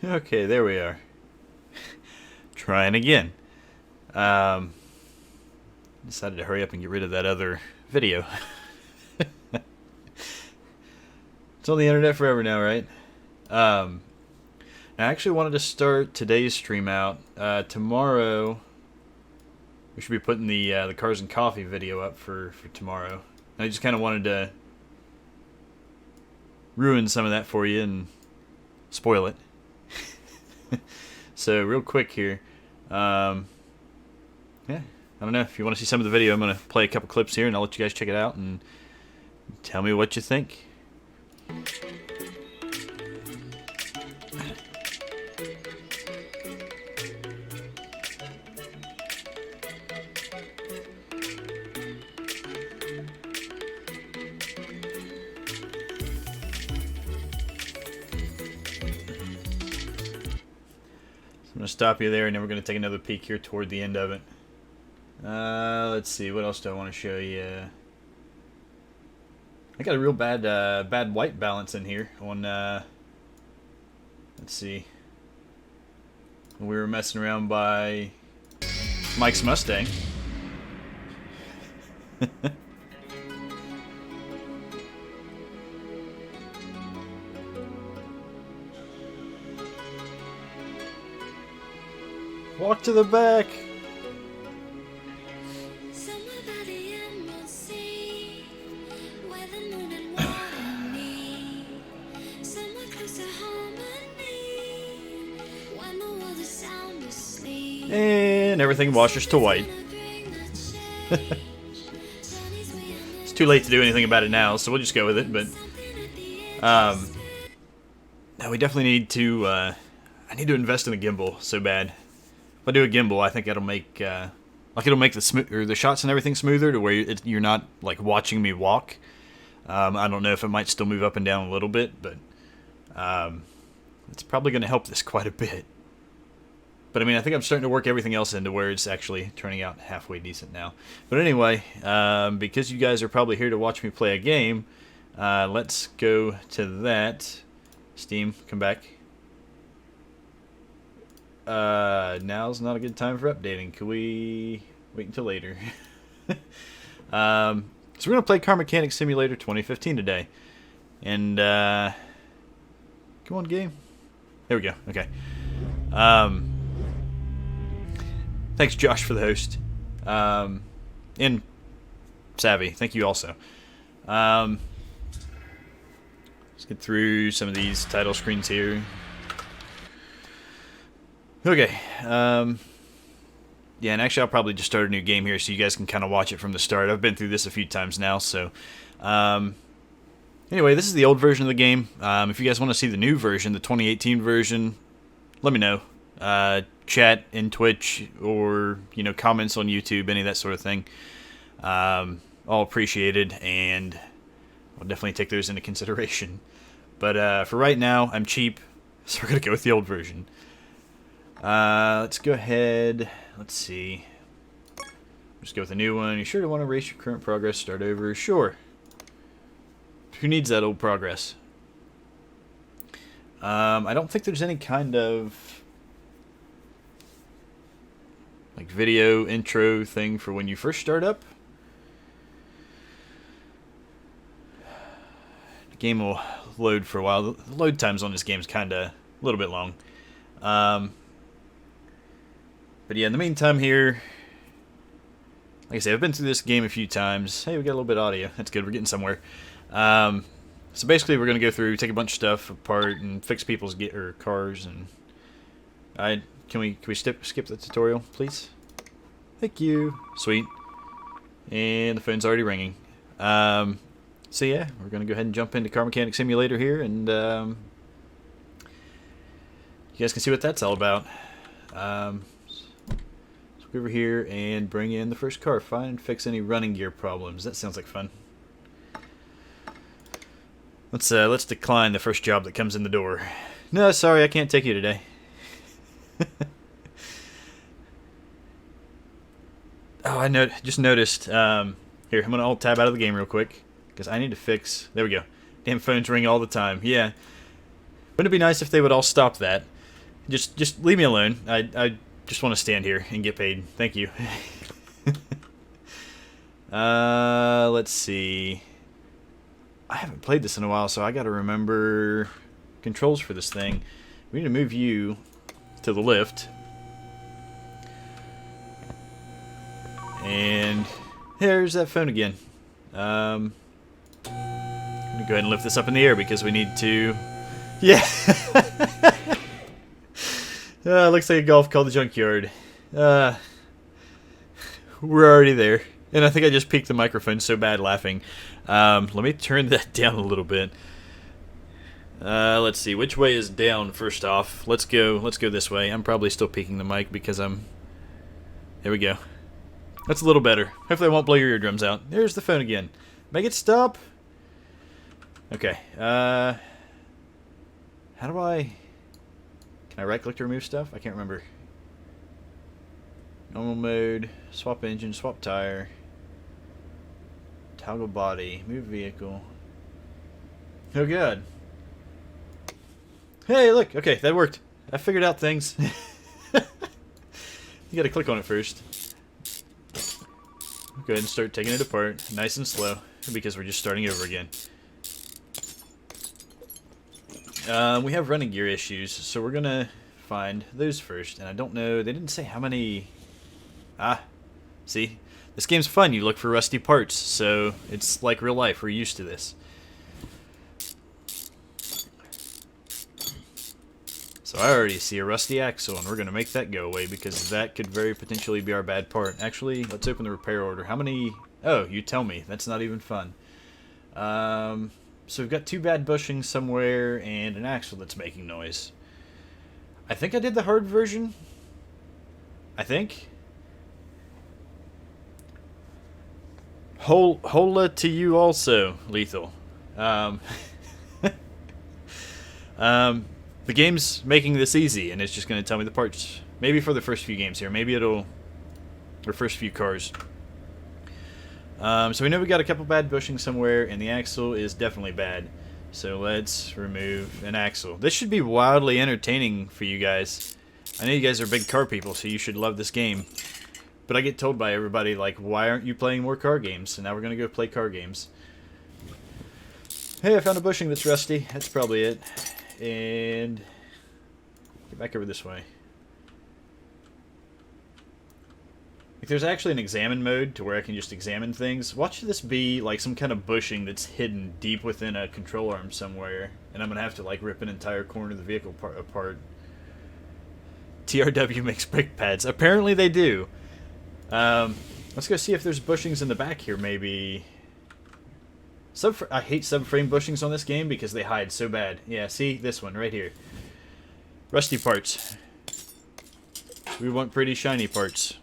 Okay, there we are. Trying again. Um, Decided to hurry up and get rid of that other video. It's on the internet forever now, right? I actually wanted to start today's stream out. Tomorrow, we should be putting the Cars and Coffee video up for tomorrow. I just kind of wanted to ruin some of that for you and spoil it. So real quick here, yeah, I don't know if you want to see some of the video. I'm going to play a couple clips here and I'll let you guys check it out and tell me what you think. I'm going to stop you there and then we're going to take another peek here toward the end of it. Let's see, what else do I want to show you? I got a real bad white balance in here on, let's see. We were messing around by Mike's Mustang. Walk to the back. And everything washes to white. It's too late to do anything about it now, so we'll just go with it. But now we definitely need to. I need to invest in a gimbal so bad. If I do a gimbal, I think it'll make it'll make the shots and everything smoother to where you're not like watching me walk. I don't know if it might still move up and down a little bit, but it's probably going to help this quite a bit. But I mean, I think I'm starting to work everything else into where it's actually turning out halfway decent now. But anyway, because you guys are probably here to watch me play a game, let's go to that. Steam, come back. Now's not a good time for updating. Can we wait until later? So we're going to play Car Mechanic Simulator 2015 today. And, come on, game. There we go. Okay. Thanks, Josh, for the host. And Savvy, thank you also. Let's get through some of these title screens here. Okay. Yeah, and actually I'll probably just start a new game here so you guys can kind of watch it from the start. I've been through this a few times now, so... Anyway, this is the old version of the game. If you guys want to see the new version, the 2018 version, let me know. Chat in Twitch or, you know, comments on YouTube, any of that sort of thing. All appreciated, and I'll definitely take those into consideration. But for right now, I'm cheap, so we're going to go with the old version. Let's go ahead. Let's see. Just go with a new one. You sure to want to erase your current progress? Start over? Sure. Who needs that old progress? I don't think there's any kind of like video intro thing for when you first start up. The game will load for a while. The load times on this game is kind of a little bit long. But yeah, in the meantime here, like I said, I've been through this game a few times. Hey, we got a little bit of audio. That's good. We're getting somewhere. So basically, we're going to go through, take a bunch of stuff apart, and fix people's cars. And can we skip the tutorial, please? Thank you. Sweet. And the phone's already ringing. So yeah, we're going to go ahead and jump into Car Mechanic Simulator here, and you guys can see what that's all about. Let's go over here and bring in the first car. Find and fix any running gear problems. That sounds like fun. Let's decline the first job that comes in the door. No, sorry, I can't take you today. Oh, I just noticed. Here, I'm gonna alt tab out of the game real quick because I need to fix. There we go. Damn phones ring all the time. Yeah. Wouldn't it be nice if they would all stop that? Just leave me alone. I just want to stand here and get paid. Thank you. Let's see. I haven't played this in a while, so I gotta remember controls for this thing. We need to move you to the lift. And there's that phone again. I'm gonna go ahead and lift this up in the air because we need to... Yeah! Looks like a golf called the Junkyard. We're already there. And I think I just peaked the microphone so bad laughing. Let me turn that down a little bit. Let's see, which way is down first off? Let's go this way. I'm probably still peaking the mic because I'm... There we go. That's a little better. Hopefully I won't blow your eardrums out. There's the phone again. Make it stop. Okay. How do I... Can I right click to remove stuff? I can't remember. Normal mode, swap engine, swap tire, toggle body, move vehicle. Oh god. Hey, look. Okay, that worked. I figured out things. You gotta click on it first. Go ahead and start taking it apart, nice and slow, because we're just starting over again. We have running gear issues, so we're gonna find those first. And I don't know, they didn't say how many... Ah, see? This game's fun, you look for rusty parts, so it's like real life, we're used to this. So I already see a rusty axle, and we're gonna make that go away, because that could very potentially be our bad part. Actually, let's open the repair order. How many... Oh, you tell me. That's not even fun. So we've got 2 bad bushings somewhere, and an axle that's making noise. I think I did the hard version. I think. Hola to you also, Lethal. The game's making this easy, and it's just going to tell me the parts. Maybe for the first few games here. Maybe it'll... Or first few cars. So we know we got a couple bad bushings somewhere, and the axle is definitely bad. So let's remove an axle. This should be wildly entertaining for you guys. I know you guys are big car people, so you should love this game. But I get told by everybody, like, why aren't you playing more car games? So now we're going to go play car games. Hey, I found a bushing that's rusty. That's probably it. And get back over this way. If there's actually an examine mode to where I can just examine things, watch this be like some kind of bushing that's hidden deep within a control arm somewhere, and I'm gonna have to like rip an entire corner of the vehicle apart. TRW makes brake pads. Apparently they do. Let's go see if there's bushings in the back here. Maybe. I hate subframe bushings on this game because they hide so bad. Yeah, see this one right here. Rusty parts. We want pretty shiny parts.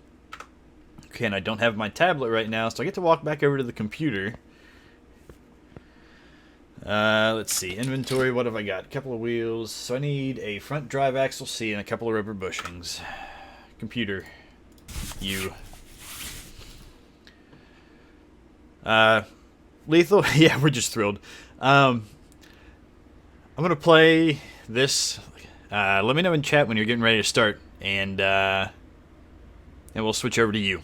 Okay, and I don't have my tablet right now, so I get to walk back over to the computer. Let's see. Inventory, what have I got? A couple of wheels. So I need a front drive axle C and a couple of rubber bushings. Computer. You. Lethal? Yeah, we're just thrilled. I'm going to play this. Let me know in chat when you're getting ready to start, and we'll switch over to you.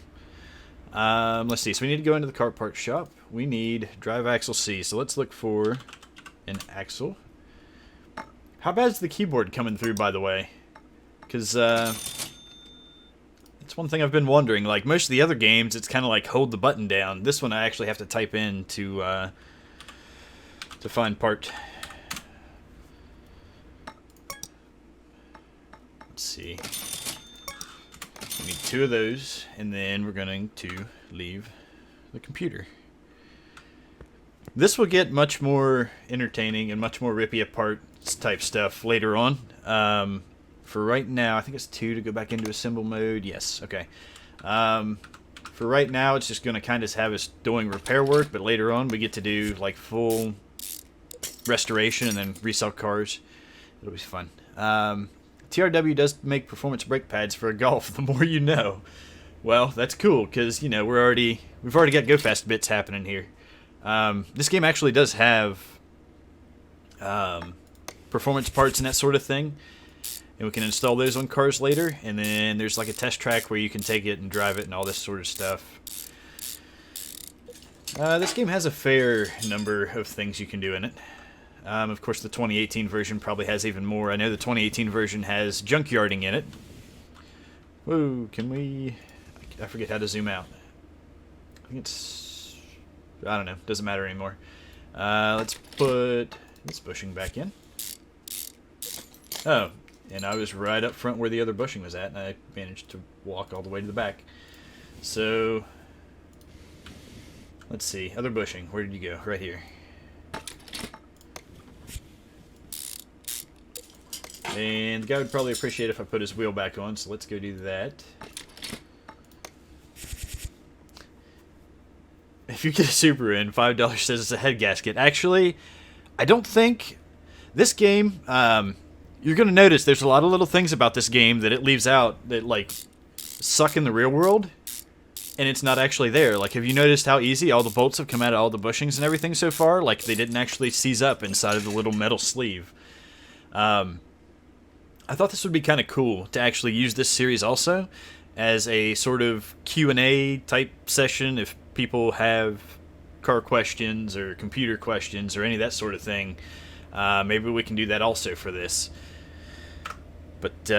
Let's see. So we need to go into the car parts shop. We need drive axle C. So let's look for an axle. How bad is the keyboard coming through, by the way? Because it's one thing I've been wondering. Like most of the other games, it's kind of like hold the button down. This one I actually have to type in to find part. Let's see. We need 2 of those, and then we're going to leave the computer. This will get much more entertaining and much more rippy apart type stuff later on. For right now, I think it's 2 to go back into assemble mode. Yes, okay. For right now, it's just going to kind of have us doing repair work, but later on we get to do like full restoration and then resell cars. It'll be fun. TRW does make performance brake pads for a Golf. The more you know. Well, that's cool because you know we've already got go fast bits happening here. This game actually does have performance parts and that sort of thing, and we can install those on cars later. And then there's like a test track where you can take it and drive it and all this sort of stuff. This game has a fair number of things you can do in it. Of course, the 2018 version probably has even more. I know the 2018 version has junkyarding in it. Whoa, can we... I forget how to zoom out. I think it's... I don't know, doesn't matter anymore. Let's put this bushing back in. Oh, and I was right up front where the other bushing was at, and I managed to walk all the way to the back. So, let's see, other bushing, where did you go? Right here. And the guy would probably appreciate if I put his wheel back on, so let's go do that. If you get a Subaru in, $5 says it's a head gasket. Actually, I don't think this game, you're going to notice there's a lot of little things about this game that it leaves out that, like, suck in the real world, and it's not actually there. Like, have you noticed how easy all the bolts have come out of all the bushings and everything so far? Like, they didn't actually seize up inside of the little metal sleeve. I thought this would be kind of cool to actually use this series also as a sort of Q&A type session if people have car questions or computer questions or any of that sort of thing. Maybe we can do that also for this. But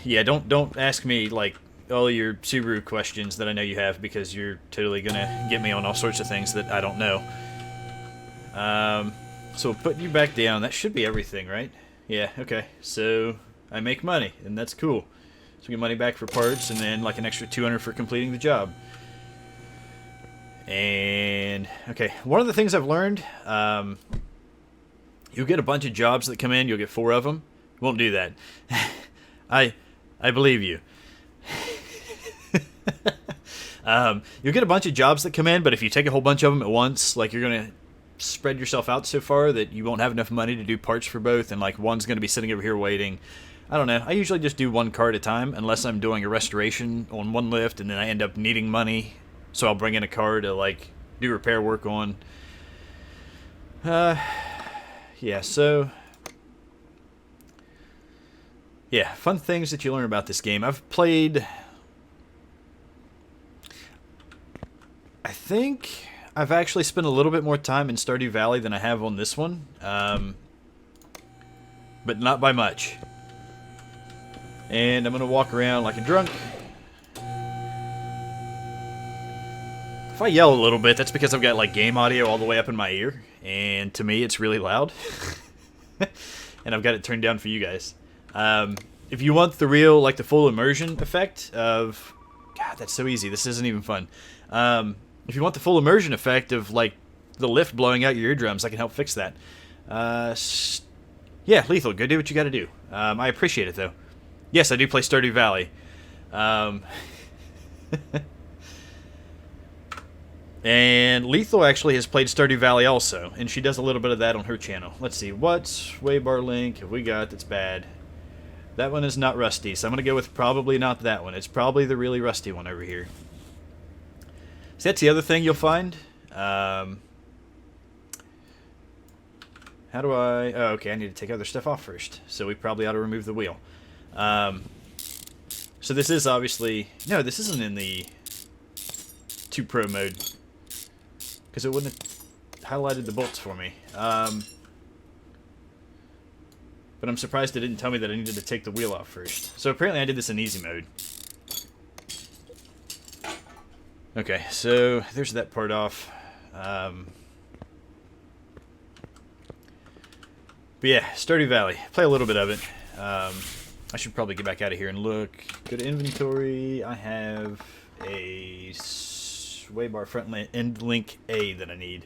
yeah, don't ask me like all your Subaru questions that I know you have, because you're totally gonna get me on all sorts of things that I don't know. So putting you back down, that should be everything, right? Yeah, okay. So I make money, and that's cool. So we get money back for parts, and then like an extra $200 for completing the job. And okay, one of the things I've learned, you'll get a bunch of jobs that come in. You'll get 4 of them. Won't do that. I believe you. You'll get a bunch of jobs that come in, but if you take a whole bunch of them at once, like, you're gonna spread yourself out so far that you won't have enough money to do parts for both, and like one's gonna be sitting over here waiting. I don't know. I usually just do one car at a time, unless I'm doing a restoration on one lift, and then I end up needing money, so I'll bring in a car to like do repair work on. Yeah. So. Yeah, fun things that you learn about this game. I've played... I think I've actually spent a little bit more time in Stardew Valley than I have on this one. But not by much. And I'm going to walk around like a drunk. If I yell a little bit, that's because I've got like game audio all the way up in my ear. And to me, it's really loud. And I've got it turned down for you guys. If you want the real, like the full immersion effect of... God, that's so easy. This isn't even fun. If you want the full immersion effect of, like, the lift blowing out your eardrums, I can help fix that. Yeah, Lethal, go do what you gotta do. I appreciate it, though. Yes, I do play Stardew Valley. And Lethal actually has played Stardew Valley also, and she does a little bit of that on her channel. Let's see, what Waybar link have we got that's bad? That one is not rusty, so I'm going to go with probably not that one. It's probably the really rusty one over here. So that's the other thing you'll find. How do I... Oh, okay, I need to take other stuff off first. So we probably ought to remove the wheel. So this is obviously... No, this isn't in the 2 Pro mode, because it wouldn't have highlighted the bolts for me. But I'm surprised it didn't tell me that I needed to take the wheel off first. So apparently I did this in easy mode. Okay, so there's that part off. But yeah, Stardew Valley. Play a little bit of it. I should probably get back out of here and look. Go to inventory. I have a Waybar front end link A that I need.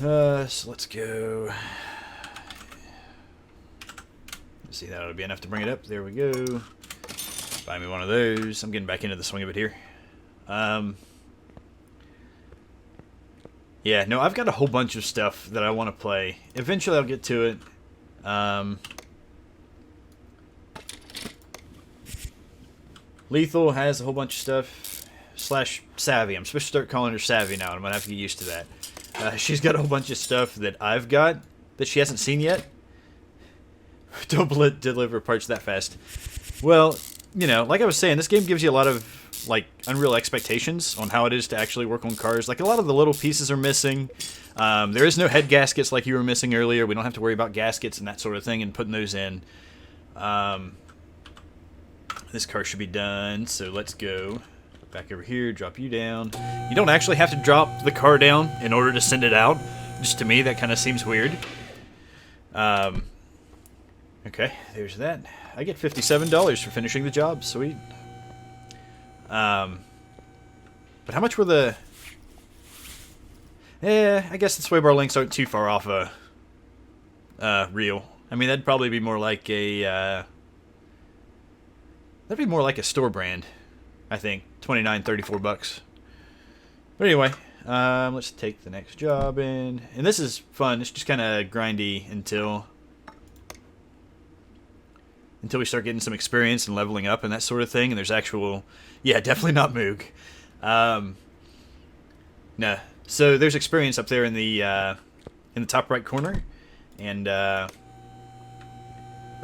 So let's go. Let's see, that ought to be enough to bring it up. There we go. Buy me one of those. I'm getting back into the swing of it here. Yeah, no, I've got a whole bunch of stuff that I want to play. Eventually I'll get to it. Lethal has a whole bunch of stuff. / Savvy. I'm supposed to start calling her Savvy now. I'm going to have to get used to that. She's got a whole bunch of stuff that I've got that she hasn't seen yet. Don't deliver parts that fast. Well, you know, like I was saying, this game gives you a lot of like unreal expectations on how it is to actually work on cars. Like a lot of the little pieces are missing. There is no head gaskets like you were missing earlier. We don't have to worry about gaskets and that sort of thing and putting those in. This car should be done, so let's go back over here, drop you down. You don't actually have to drop the car down in order to send it out. Just to me, that kind of seems weird. Okay, there's that. I get $57 for finishing the job. Sweet. But how much were the... I guess the sway bar links aren't too far off real. I mean, that'd probably be more like a... that'd be more like a store brand, I think. $29, $34. But anyway, let's take the next job in. And this is fun. It's just kind of grindy until we start getting some experience and leveling up and that sort of thing. And there's actual... Yeah, definitely not Moog. No. So there's experience up there in the top right corner. And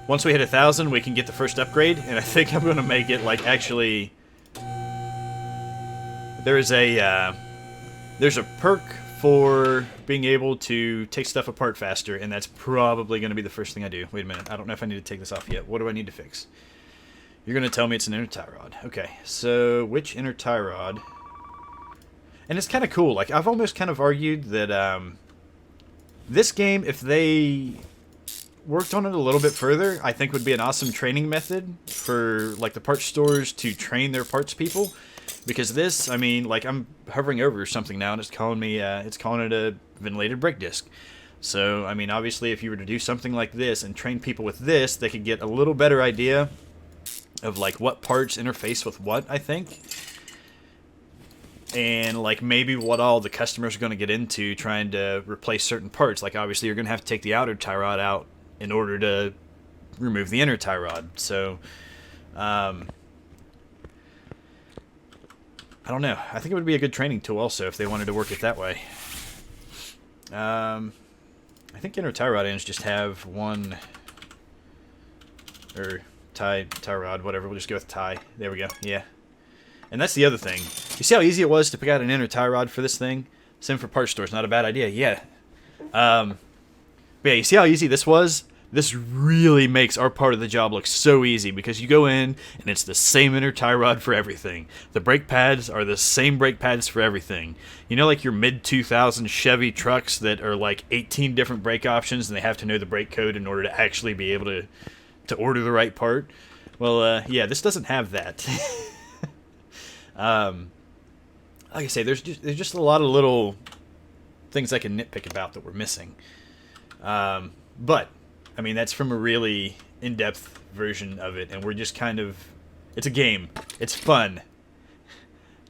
once we hit 1,000, we can get the first upgrade. And I think I'm going to make it like actually... There's a perk for being able to take stuff apart faster, and that's probably going to be the first thing I do. Wait a minute, I don't know if I need to take this off yet. What do I need to fix? You're going to tell me it's an inner tie rod. Okay, so which inner tie rod? And it's kind of cool. Like, I've almost kind of argued that this game, if they worked on it a little bit further, I think would be an awesome training method for like the parts stores to train their parts people. Because this, I mean, like I'm hovering over something now and it's calling it a ventilated brake disc. So, I mean, obviously if you were to do something like this and train people with this, they could get a little better idea of like what parts interface with what, I think. And like maybe what all the customers are going to get into trying to replace certain parts. Like obviously you're going to have to take the outer tie rod out in order to remove the inner tie rod. So, I don't know. I think it would be a good training tool also if they wanted to work it that way. I think inner tie rod ends just have one, or tie rod, whatever. We'll just go with tie. There we go. Yeah. And that's the other thing. You see how easy it was to pick out an inner tie rod for this thing? Same for parts stores. Not a bad idea. Yeah. But yeah, you see how easy this was? This really makes our part of the job look so easy because you go in and it's the same inner tie rod for everything. The brake pads are the same brake pads for everything. You know, like your mid-2000s Chevy trucks that are like 18 different brake options and they have to know the brake code in order to actually be able to order the right part? Well, yeah, this doesn't have that. Like I say, there's just a lot of little things I can nitpick about that we're missing. But I mean, that's from a really in-depth version of it, and we're just kind of... It's a game. It's fun.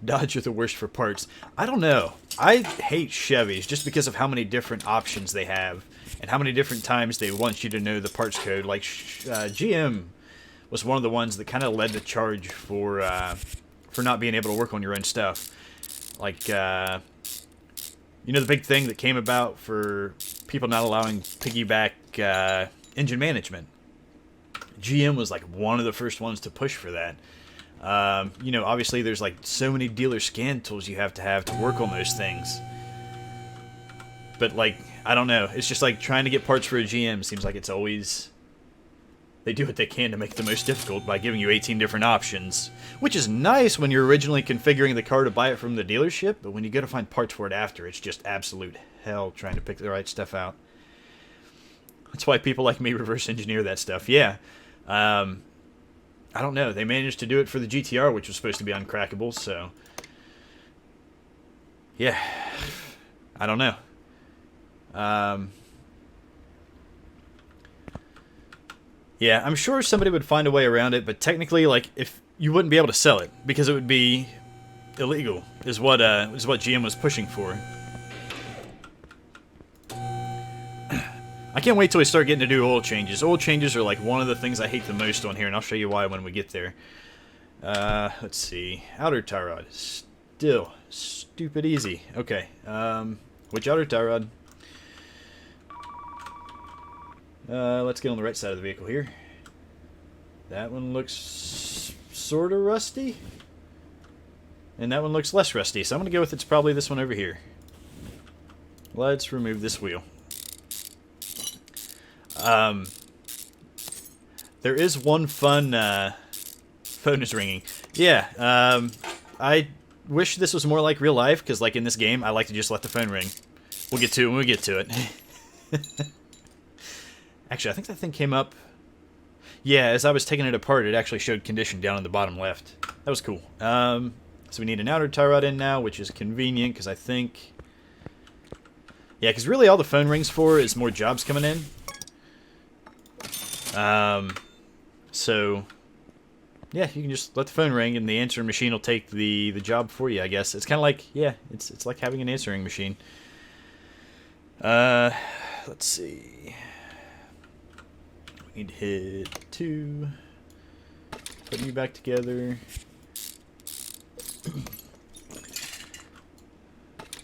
Dodge are the worst for parts. I don't know. I hate Chevys just because of how many different options they have, and how many different times they want you to know the parts code. Like, GM was one of the ones that kind of led the charge for not being able to work on your own stuff. Like, you know the big thing that came about for people not allowing piggyback engine management? GM was like one of the first ones to push for that. You know, obviously there's like so many dealer scan tools you have to work on those things. But like, I don't know. It's just like trying to get parts for a GM seems like it's always... They do what they can to make it the most difficult by giving you 18 different options. Which is nice when you're originally configuring the car to buy it from the dealership, but when you go to find parts for it after, it's just absolute hell trying to pick the right stuff out. That's why people like me reverse engineer that stuff. Yeah. I don't know. They managed to do it for the GTR, which was supposed to be uncrackable, so... Yeah. I don't know. Yeah, I'm sure somebody would find a way around it, but technically, like, if you wouldn't be able to sell it, because it would be illegal, is what GM was pushing for. I can't wait till we start getting to do oil changes. Oil changes are like one of the things I hate the most on here, and I'll show you why when we get there. Let's see. Outer tie rod. Still stupid easy. Okay. Which outer tie rod? Let's get on the right side of the vehicle here. That one looks sort of rusty. And that one looks less rusty, so I'm going to go with it's probably this one over here. Let's remove this wheel. There is one fun... phone is ringing. Yeah, I wish this was more like real life, because like in this game, I like to just let the phone ring. We'll get to it when we get to it. Actually, I think that thing came up... Yeah, as I was taking it apart, it actually showed condition down in the bottom left. That was cool. So we need an outer tie rod in now, which is convenient, because I think... Yeah, because really all the phone rings for is more jobs coming in. So... Yeah, you can just let the phone ring, and the answering machine will take the job for you, I guess. It's kind of like, yeah, it's like having an answering machine. Let's see. We need to hit 2. Putting you back together.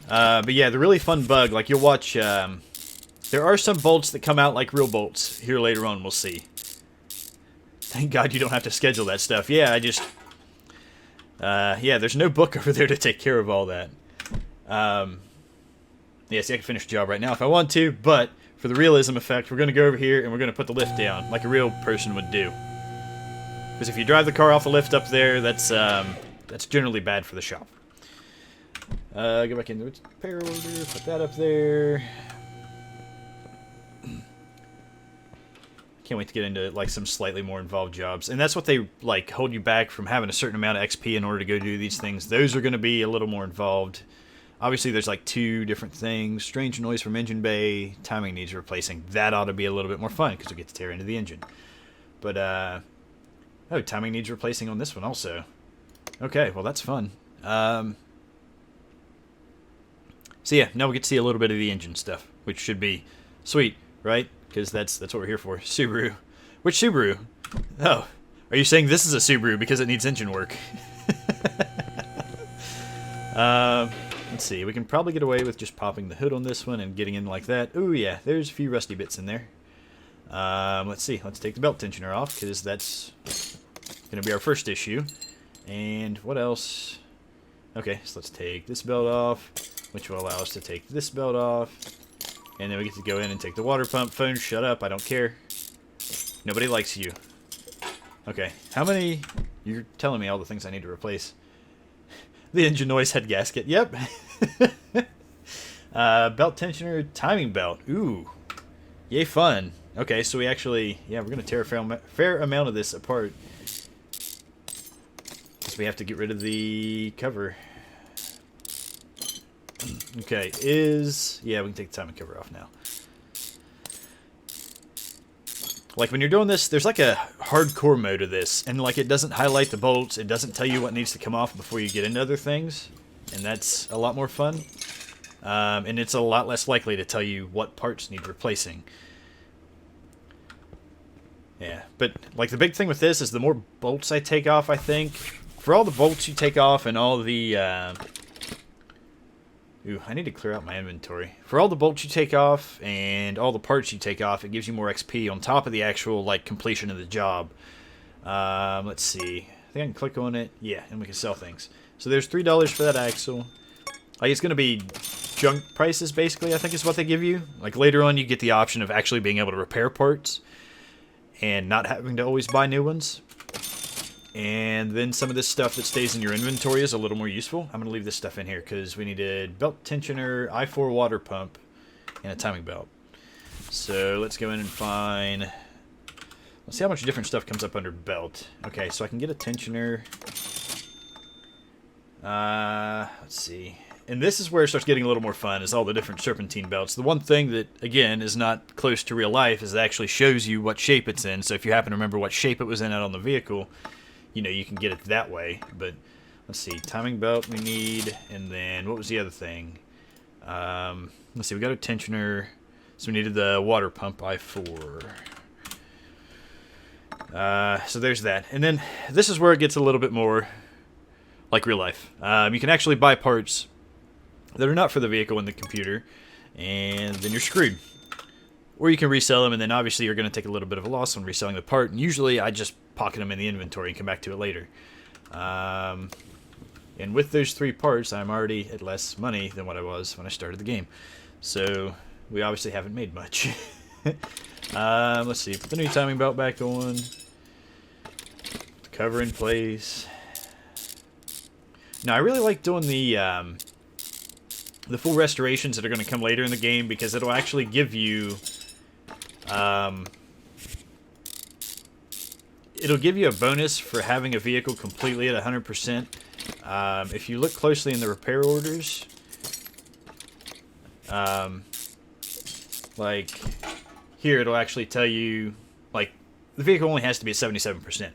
But yeah, the really fun bug, like you'll watch, there are some bolts that come out like real bolts here later on, we'll see. Thank God you don't have to schedule that stuff. Yeah, I just... yeah, there's no book over there to take care of all that. Yeah, see, I can finish the job right now if I want to, but for the realism effect, we're going to go over here and we're going to put the lift down like a real person would do. Because if you drive the car off the lift up there, that's generally bad for the shop. Go back into the repair order, put that up there. Can't wait to get into like some slightly more involved jobs, and that's what they like hold you back from having a certain amount of XP in order to go do these things. Those are going to be a little more involved. Obviously, there's like 2 different things: strange noise from engine bay, timing needs replacing. That ought to be a little bit more fun because we get to tear into the engine. But oh, timing needs replacing on this one also. Okay, well that's fun. So yeah, now we get to see a little bit of the engine stuff, which should be sweet, right? Because that's what we're here for. Subaru. Which Subaru? Oh, are you saying this is a Subaru because it needs engine work? Let's see. We can probably get away with just popping the hood on this one and getting in like that. Oh yeah, there's a few rusty bits in there. Let's see. Let's take the belt tensioner off because that's going to be our first issue. And what else? Okay, so let's take this belt off, which will allow us to take this belt off. And then we get to go in and take the water pump. Phone, shut up. I don't care. Nobody likes you. Okay. How many... You're telling me all the things I need to replace. The engine noise head gasket. Yep. Belt tensioner, timing belt. Ooh. Yay, fun. Okay, so we actually... Yeah, we're going to tear a fair amount of this apart. Because we have to get rid of the cover. Okay, yeah, we can take the timing cover off now. Like, when you're doing this, there's like a hardcore mode of this, and like it doesn't highlight the bolts, it doesn't tell you what needs to come off before you get into other things, and that's a lot more fun. And it's a lot less likely to tell you what parts need replacing. Yeah, but like the big thing with this is the more bolts I take off, I think, for all the bolts you take off and all the... Ooh, I need to clear out my inventory. For all the bolts you take off and all the parts you take off, it gives you more XP on top of the actual like completion of the job. Let's see. I think I can click on it. Yeah, and we can sell things. So there's $3 for that axle. Like it's going to be junk prices basically, I think is what they give you. Like later on you get the option of actually being able to repair parts and not having to always buy new ones. And then some of this stuff that stays in your inventory is a little more useful. I'm going to leave this stuff in here because we needed belt tensioner, I-4 water pump, and a timing belt. So let's go in and find... Let's see how much different stuff comes up under belt. Okay, so I can get a tensioner. Let's see. And this is where it starts getting a little more fun, is all the different serpentine belts. The one thing that, again, is not close to real life is it actually shows you what shape it's in. So if you happen to remember what shape it was in out on the vehicle... You know, you can get it that way, but let's see, timing belt we need, and then what was the other thing? Let's see, we got a tensioner, so we needed the water pump I-4. So there's that, and then this is where it gets a little bit more like real life. You can actually buy parts that are not for the vehicle in the computer, and then you're screwed. or you can resell them, and then obviously you're going to take a little bit of a loss when reselling the part, and usually I just pocket them in the inventory and come back to it later. And with those 3 parts, I'm already at less money than what I was when I started the game. So we obviously haven't made much. Let's see, put the new timing belt back on. The cover in place. Now I really like doing the full restorations that are going to come later in the game, because it'll actually give you it'll give you a bonus for having a vehicle completely at 100%. If you look closely in the repair orders, like here, it'll actually tell you, like, the vehicle only has to be at 77%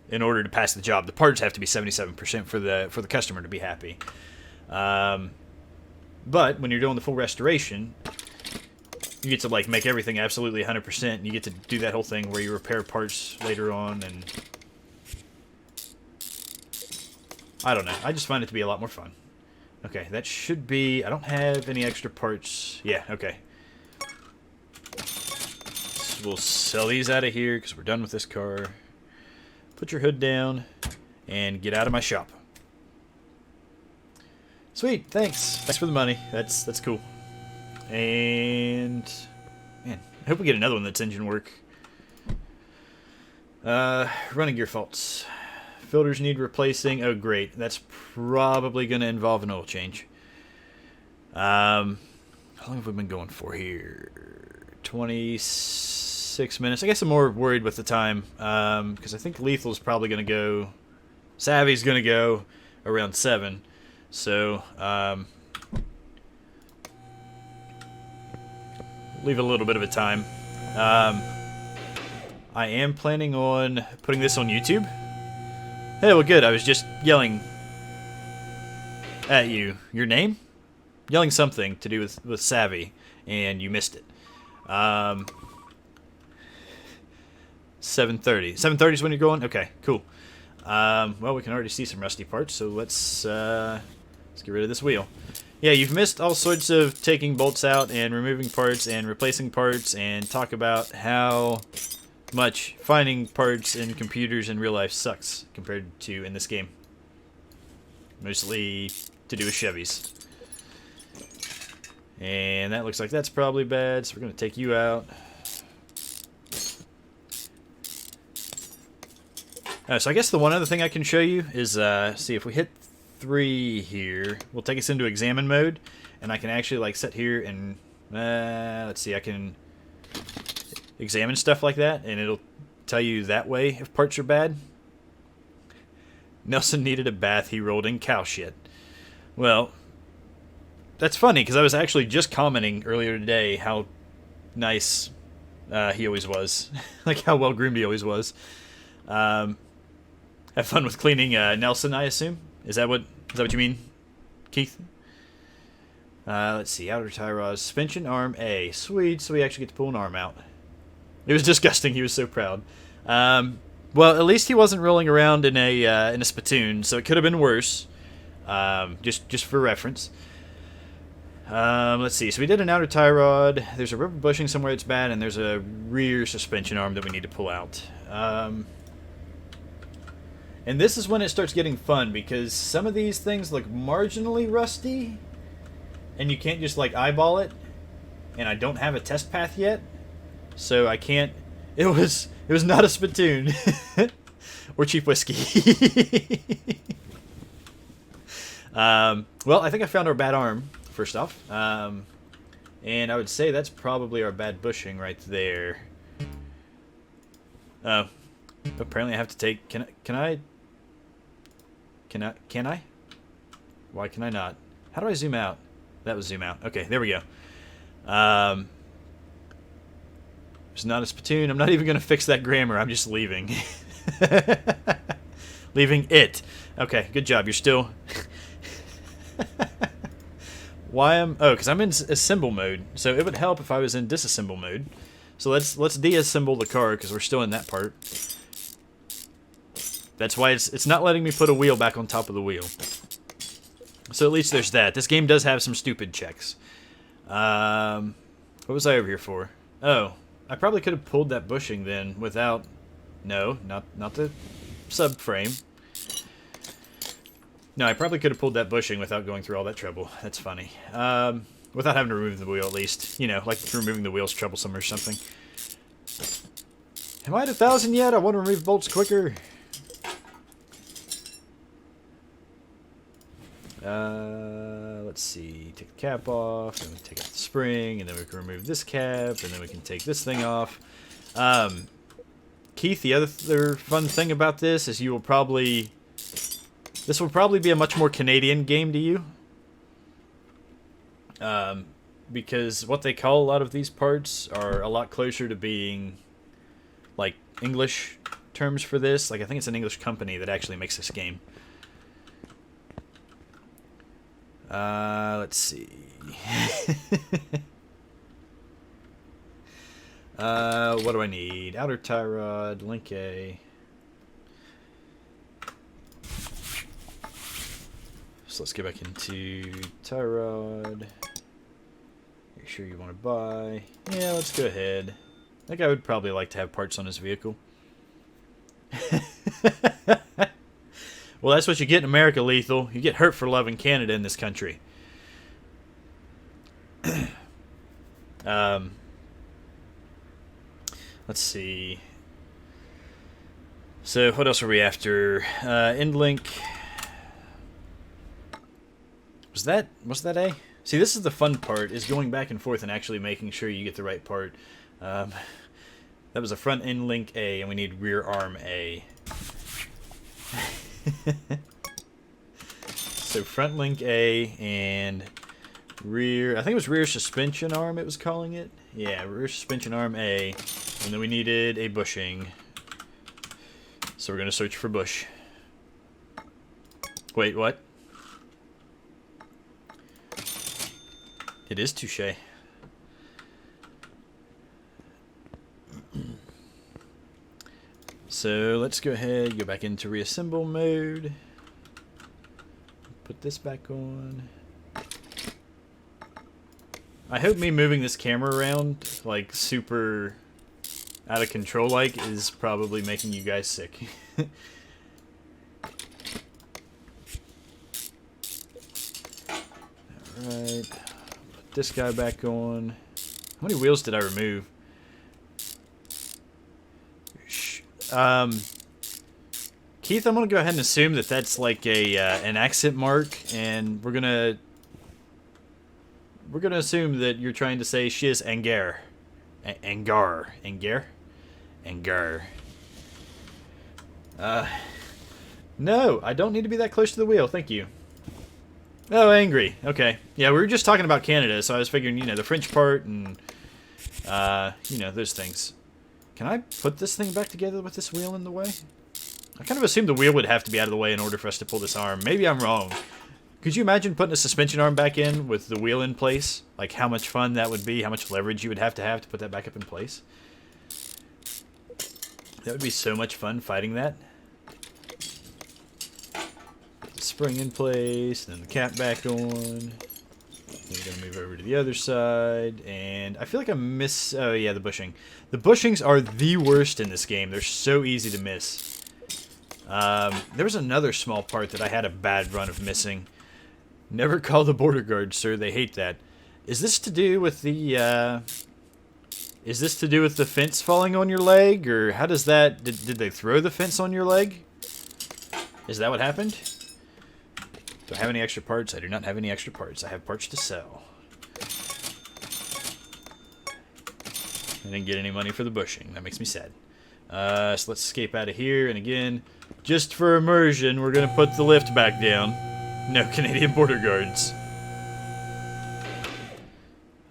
in order to pass the job. The parts have to be 77% for the customer to be happy. But when you're doing the full restoration, you get to, like, make everything absolutely 100%, and you get to do that whole thing where you repair parts later on, and I don't know. I just find it to be a lot more fun. Okay, that should be... I don't have any extra parts. Yeah, okay. So we'll sell these out of here because we're done with this car. Put your hood down and get out of my shop. Sweet, thanks. Thanks for the money. That's cool. And man, I hope we get another one that's engine work. Running gear faults. Filters need replacing. Oh, great. That's probably going to involve an oil change. How long have we been going for here? 26 minutes. I guess I'm more worried with the time, because I think Lethal's probably going to go... Savvy's going to go around 7. So, leave a little bit of a time. I am planning on putting this on YouTube. Hey, well, good. I was just yelling at you. Your name? Yelling something to do with Savvy, and you missed it. 7:30. 7:30 is when you're going? Okay, cool. Well, we can already see some rusty parts, so let's get rid of this wheel. Yeah, you've missed all sorts of taking bolts out and removing parts and replacing parts, and talk about how much finding parts in computers in real life sucks compared to in this game. Mostly to do with Chevys. And that looks like that's probably bad, so we're going to take you out. So I guess the one other thing I can show you is, see, if we hit 3 here, we'll take us into examine mode, and I can actually, like, sit here and, let's see, I can examine stuff like that, and it'll tell you that way if parts are bad. Nelson needed a bath, he rolled in cow shit. Well, that's funny, because I was actually just commenting earlier today how nice he always was. Like, how well-groomed he always was. Have fun with cleaning Nelson, I assume? Is that what you mean, Keith? Let's see, outer tie rods, suspension arm A. Sweet, so we actually get to pull an arm out. It was disgusting, he was so proud. Well, at least he wasn't rolling around in a spittoon, so it could have been worse. Just for reference. Let's see, so we did an outer tie rod, there's a rubber bushing somewhere that's bad, and there's a rear suspension arm that we need to pull out. And this is when it starts getting fun, because some of these things look marginally rusty, and you can't just, like, eyeball it, and I don't have a test path yet, so I can't... It was not a spittoon. Or cheap whiskey. Well, I think I found our bad arm, first off. And I would say that's probably our bad bushing right there. Oh. Apparently I have to take... Can I? Why can I not? How do I zoom out? That was zoom out. Okay, there we go. It's not a spittoon. I'm not even going to fix that grammar. I'm just leaving. Leaving it. Okay, good job. You're still... Why am... Oh, because I'm in assemble mode. So it would help if I was in disassemble mode. So let's deassemble the car, because we're still in that part. That's why it's not letting me put a wheel back on top of the wheel. So at least there's that. This game does have some stupid checks. What was I over here for? Oh, I probably could have pulled that bushing then without... No, not the subframe. No, I probably could have pulled that bushing without going through all that trouble. That's funny. Without having to remove the wheel, at least. You know, like removing the wheel's troublesome or something. Am I at 1,000 yet? I want to remove bolts quicker. Let's see. Take the cap off, then we take out the spring, and then we can remove this cap, and then we can take this thing off. Keith, the other fun thing about this is you will probably... This will probably be a much more Canadian game to you. Because what they call a lot of these parts are a lot closer to being, like, English terms for this. Like, I think it's an English company that actually makes this game. Let's see. What do I need? Outer tie rod, link A. So let's get back into tie rod. Make sure you want to buy. Yeah, let's go ahead. That guy would probably like to have parts on his vehicle. Well, that's what you get in America, Lethal. You get hurt for loving Canada in this country. Let's see. So, what else are we after? End link. Was that A? See, this is the fun part, is going back and forth and actually making sure you get the right part. That was a front end link A, and we need rear arm A. So front link A and rear, I think it was rear suspension arm it was calling it. Yeah, rear suspension arm A. And then we needed a bushing. So we're going to search for bush. Wait, what? It is touche. So let's go ahead, go back into reassemble mode. Put this back on. I hope me moving this camera around, like, super out of control, like, is probably making you guys sick. Alright. Put this guy back on. How many wheels did I remove? Keith, I'm gonna go ahead and assume that that's like a an accent mark, and we're gonna assume that you're trying to say shiz Angar. Angar. No, I don't need to be that close to the wheel, thank you. Oh, angry. Okay. Yeah, we were just talking about Canada, so I was figuring, you know, the French part and, you know, those things. Can I put this thing back together with this wheel in the way? I kind of assumed the wheel would have to be out of the way in order for us to pull this arm. Maybe I'm wrong. Could you imagine putting a suspension arm back in with the wheel in place? Like, how much fun that would be, how much leverage you would have to put that back up in place? That would be so much fun fighting that. Put the spring in place, then the cap back on. Then we're going to move over to the other side, and I feel like I miss... Oh, yeah, the bushing. The bushings are the worst in this game. They're so easy to miss. There was another small part that I had a bad run of missing. Never call the border guards, sir. They hate that. Is this to do with the, Is this to do with the fence falling on your leg, or how does that... Did they throw the fence on your leg? Is that what happened? Do I have any extra parts? I do not have any extra parts. I have parts to sell. I didn't get any money for the bushing. That makes me sad. So let's escape out of here. And again, just for immersion, we're going to put the lift back down. No Canadian border guards.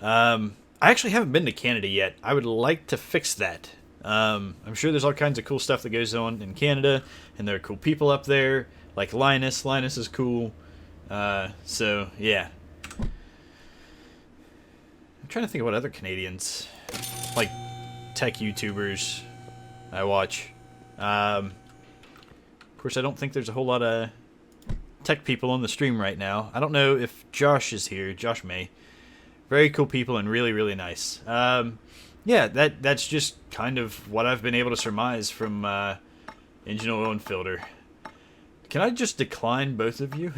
I actually haven't been to Canada yet. I would like to fix that. I'm sure there's all kinds of cool stuff that goes on in Canada, and there are cool people up there, like Linus. Linus is cool. So, yeah. I'm trying to think of what other Canadians, like, tech YouTubers I watch. Of course, I don't think there's a whole lot of tech people on the stream right now. I don't know if Josh is here. Josh may. Very cool people and really, really nice. Yeah, that's just kind of what I've been able to surmise from engine oil and filter. Can I just decline both of you?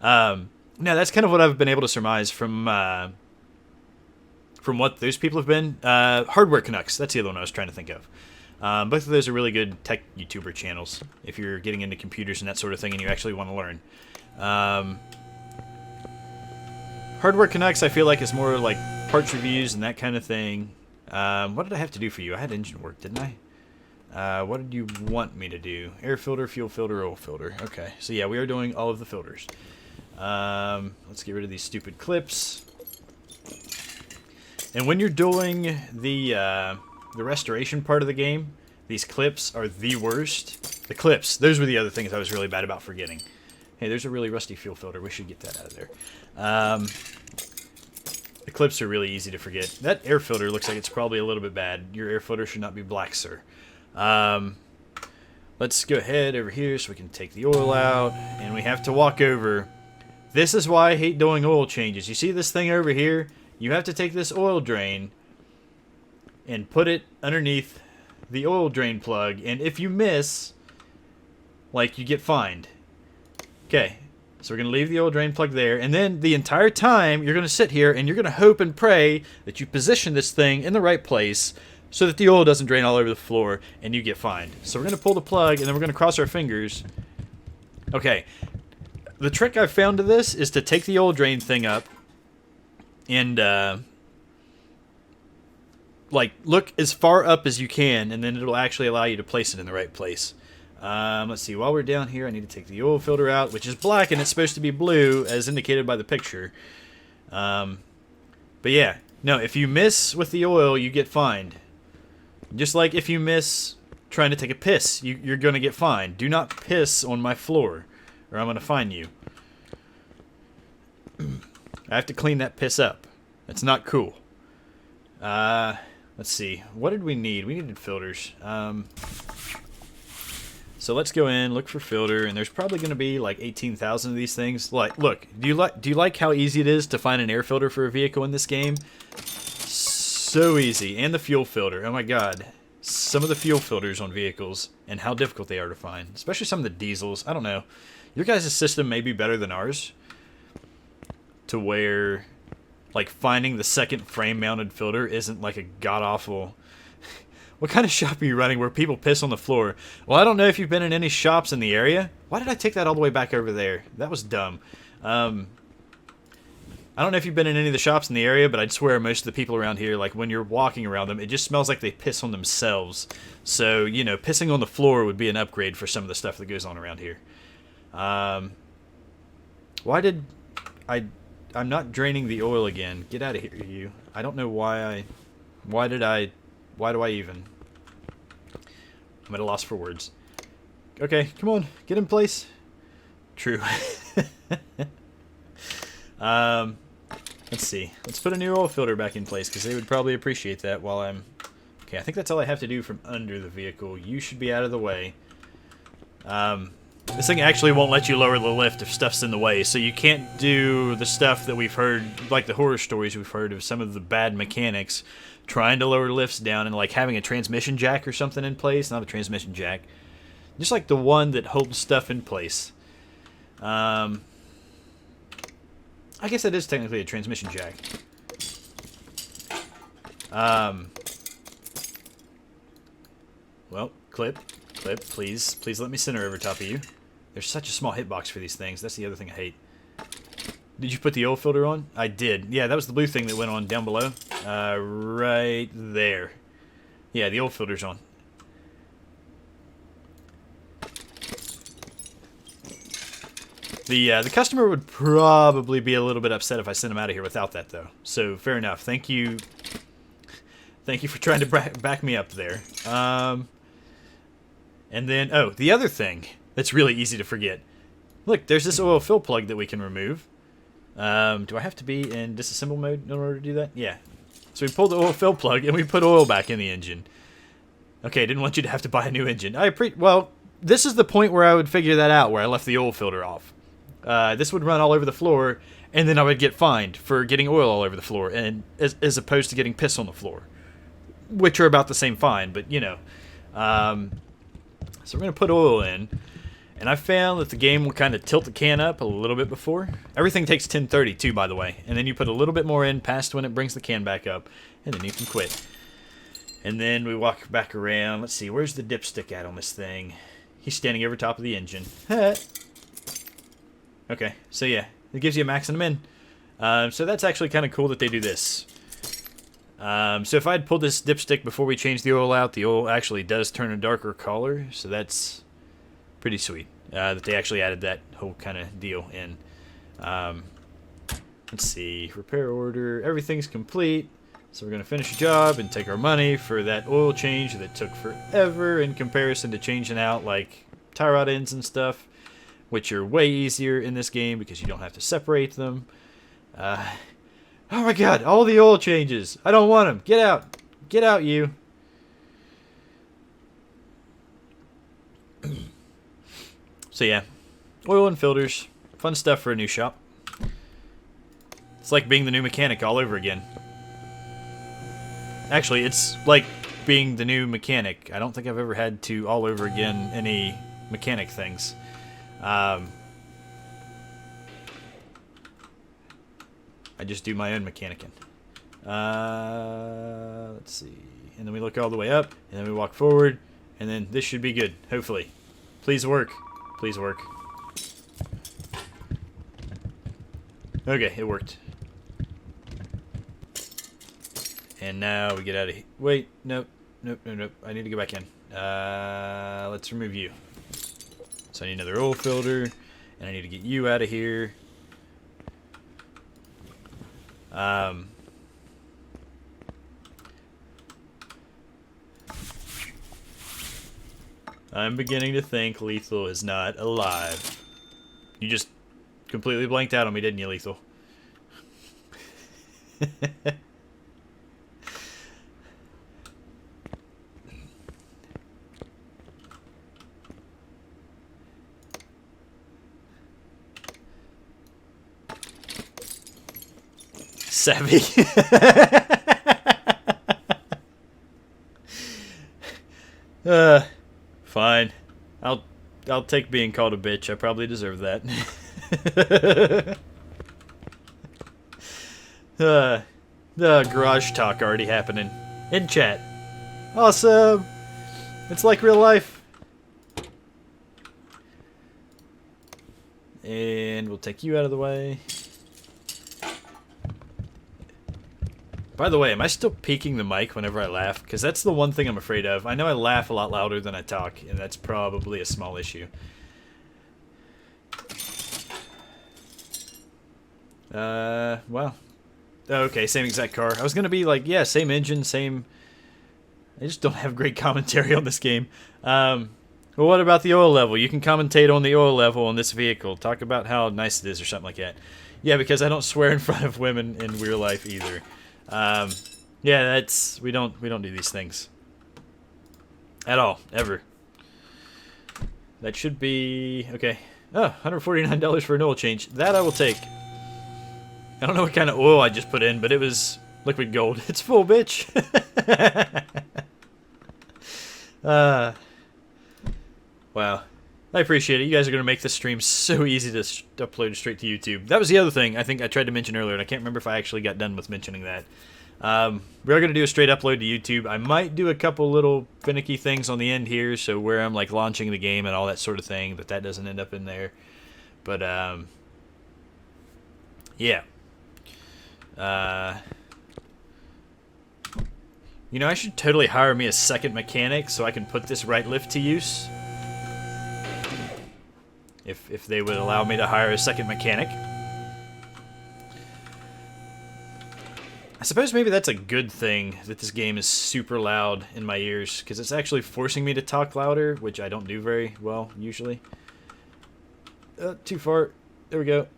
No, that's kind of what I've been able to surmise from what those people have been. Hardware Canucks, that's the other one I was trying to think of. Both of those are really good tech YouTuber channels if you're getting into computers and that sort of thing and you actually want to learn. Hardware Canucks, I feel like, is more like parts reviews and that kind of thing. What did I have to do for you? I had engine work, didn't I? What did you want me to do? Air filter, fuel filter, oil filter. Okay, so yeah, we are doing all of the filters. Let's get rid of these stupid clips. And when you're doing the restoration part of the game, these clips are the worst. The clips, those were the other things I was really bad about forgetting. Hey, there's a really rusty fuel filter. We should get that out of there. The clips are really easy to forget. That air filter looks like it's probably a little bit bad. Your air filter should not be black, sir. Let's go ahead over here so we can take the oil out. And we have to walk over. This is why I hate doing oil changes. You see this thing over here? You have to take this oil drain and put it underneath the oil drain plug. And if you miss, like, you get fined. Okay, so we're going to leave the oil drain plug there. And then the entire time, you're going to sit here and you're going to hope and pray that you position this thing in the right place so that the oil doesn't drain all over the floor and you get fined. So we're going to pull the plug and then we're going to cross our fingers. Okay, the trick I've found to this is to take the oil drain thing up and like look as far up as you can, and then it'll actually allow you to place it in the right place. Let's see, while we're down here, I need to take the oil filter out, which is black and it's supposed to be blue as indicated by the picture. But yeah, no, if you miss with the oil, you get fined. Just like if you miss trying to take a piss, you're going to get fined. Do not piss on my floor or I'm going to fine you. I have to clean that piss up. That's not cool. Let's see. What did we need? We needed filters. So let's go in, look for filter, and there's probably going to be like 18,000 of these things. Like, look, do you like how easy it is to find an air filter for a vehicle in this game? So easy. And the fuel filter. Oh my god. Some of the fuel filters on vehicles and how difficult they are to find. Especially some of the diesels. I don't know. Your guys' system may be better than ours. To where, like, finding the second frame-mounted filter isn't like a god-awful... What kind of shop are you running where people piss on the floor? Well, I don't know if you've been in any shops in the area. Why did I take that all the way back over there? That was dumb. I don't know if you've been in any of the shops in the area, but I'd swear most of the people around here, like, when you're walking around them, it just smells like they piss on themselves. So, you know, pissing on the floor would be an upgrade for some of the stuff that goes on around here. Why did I... I'm not draining the oil again. Get out of here, you. I don't know why why do I even? I'm at a loss for words. Okay, come on. Get in place. True. Let's see. Let's put a new oil filter back in place because they would probably appreciate that while I'm... Okay, I think that's all I have to do from under the vehicle. You should be out of the way. This thing actually won't let you lower the lift if stuff's in the way, so you can't do the stuff that we've heard, like the horror stories we've heard of some of the bad mechanics trying to lower lifts down and like having a transmission jack or something in place. Not a transmission jack. Just like the one that holds stuff in place. I guess that is technically a transmission jack. Well, clip, please let me center over top of you. There's such a small hitbox for these things. That's the other thing I hate. Did you put the oil filter on? I did. Yeah, that was the blue thing that went on down below. Right there. Yeah, the oil filter's on. The customer would probably be a little bit upset if I sent him out of here without that, though. So, fair enough. Thank you. Thank you for trying to back me up there. And then, oh, the other thing that's really easy to forget. Look, there's this oil fill plug that we can remove. Do I have to be in disassemble mode in order to do that? Yeah. So we pulled the oil fill plug and we put oil back in the engine. Okay, didn't want you to have to buy a new engine. Well, this is the point where I would figure that out, where I left the oil filter off. This would run all over the floor, and then I would get fined for getting oil all over the floor, and as opposed to getting piss on the floor, which are about the same fine, but you know. So we're gonna put oil in, and I found that the game will kind of tilt the can up a little bit before. Everything takes 1030 too, by the way, and then you put a little bit more in past when it brings the can back up, and then you can quit. And then we walk back around. Let's see, where's the dipstick at on this thing? He's standing over top of the engine. Okay, so yeah, it gives you a max and a min. So that's actually kind of cool that they do this. So if I had pulled this dipstick before we changed the oil out, the oil actually does turn a darker color, so that's pretty sweet that they actually added that whole kind of deal in. Let's see, repair order, everything's complete. So we're going to finish the job and take our money for that oil change that took forever in comparison to changing out like tie rod ends and stuff, which are way easier in this game because you don't have to separate them. Oh my god, all the oil changes. I don't want them. Get out. Get out, you. So yeah, oil and filters. Fun stuff for a new shop. It's like being the new mechanic all over again. Actually, it's like being the new mechanic. I don't think I've ever had to all over again any mechanic things. I just do my own mechanicing. Let's see. And then we look all the way up, and then we walk forward, and then this should be good, hopefully. Please work. Please work. Okay, it worked. And now we get out of here. Wait, nope. I need to go back in. Let's remove you. So I need another oil filter, and I need to get you out of here. I'm beginning to think Lethal is not alive. You just completely blanked out on me, didn't you, Lethal? Savvy. Fine. I'll take being called a bitch. I probably deserve that. Garage talk already happening in chat. Awesome. It's like real life. And we'll take you out of the way. By the way, am I still peaking the mic whenever I laugh? Because that's the one thing I'm afraid of. I know I laugh a lot louder than I talk, and that's probably a small issue. Well. Okay, same exact car. I was going to be like, yeah, same engine, same... I just don't have great commentary on this game. Well, what about the oil level? You can commentate on the oil level on this vehicle. Talk about how nice it is or something like that. Yeah, because I don't swear in front of women in real life either. Yeah, that's we don't do these things at all, ever. That should be okay. Oh, $149 for an oil change. That I will take. I don't know what kind of oil I just put in, but it was liquid gold. It's full, bitch. Wow. I appreciate it. You guys are going to make this stream so easy to upload straight to YouTube. That was the other thing I think I tried to mention earlier, and I can't remember if I actually got done with mentioning that. We are going to do a straight upload to YouTube. I might do a couple little finicky things on the end here, so where I'm like launching the game and all that sort of thing, but that doesn't end up in there. But, yeah. You know, I should totally hire me a second mechanic so I can put this right lift to use. If they would allow me to hire a second mechanic. I suppose maybe that's a good thing that this game is super loud in my ears, because it's actually forcing me to talk louder, which I don't do very well usually. Too far. There we go.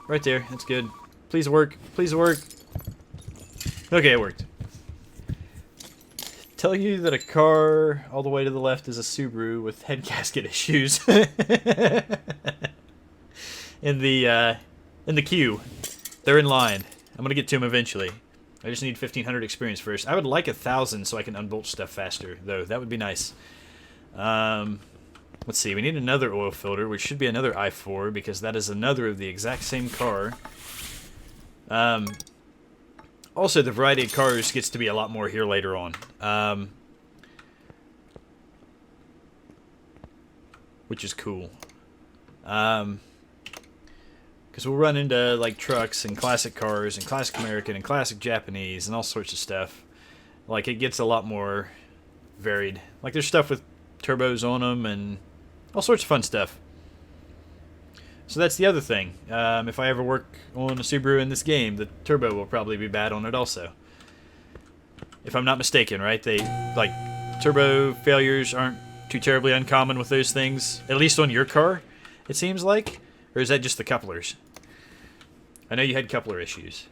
Right there. That's good. Please work. Please work. Okay, it worked. Tell you that a car all the way to the left is a Subaru with head gasket issues. In the in the queue. They're in line. I'm going to get to them eventually. I just need 1,500 experience first. I would like 1,000 so I can unbolt stuff faster, though. That would be nice. Let's see. We need another oil filter, which should be another i4, because that is another of the exact same car. Also, the variety of cars gets to be a lot more here later on. Which is cool. Because we'll run into like trucks and classic cars and classic American and classic Japanese and all sorts of stuff. Like, it gets a lot more varied. Like, there's stuff with turbos on them and all sorts of fun stuff. So that's the other thing. If I ever work on a Subaru in this game, the turbo will probably be bad on it also. If I'm not mistaken, right? They, like, turbo failures aren't too terribly uncommon with those things. At least on your car, it seems like. Or is that just the couplers? I know you had coupler issues.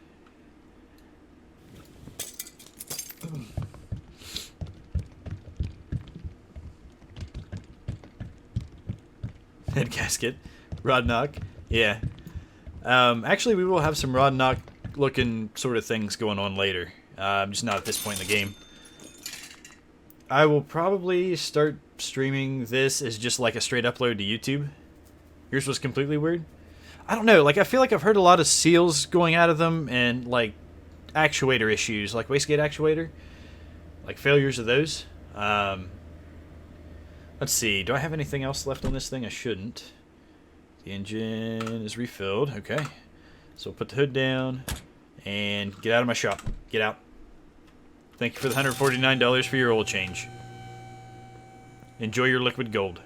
Head gasket. Rod knock. Yeah. Actually, we will have some rod knock looking sort of things going on later. Just not at this point in the game. I will probably start streaming this as just like a straight upload to YouTube. Yours was completely weird. I don't know, like, I feel like I've heard a lot of seals going out of them and, like, actuator issues, like wastegate actuator. Like, failures of those. Let's see, do I have anything else left on this thing? I shouldn't. The engine is refilled, okay. So put the hood down and get out of my shop. Get out. Thank you for the $149 for your oil change. Enjoy your liquid gold.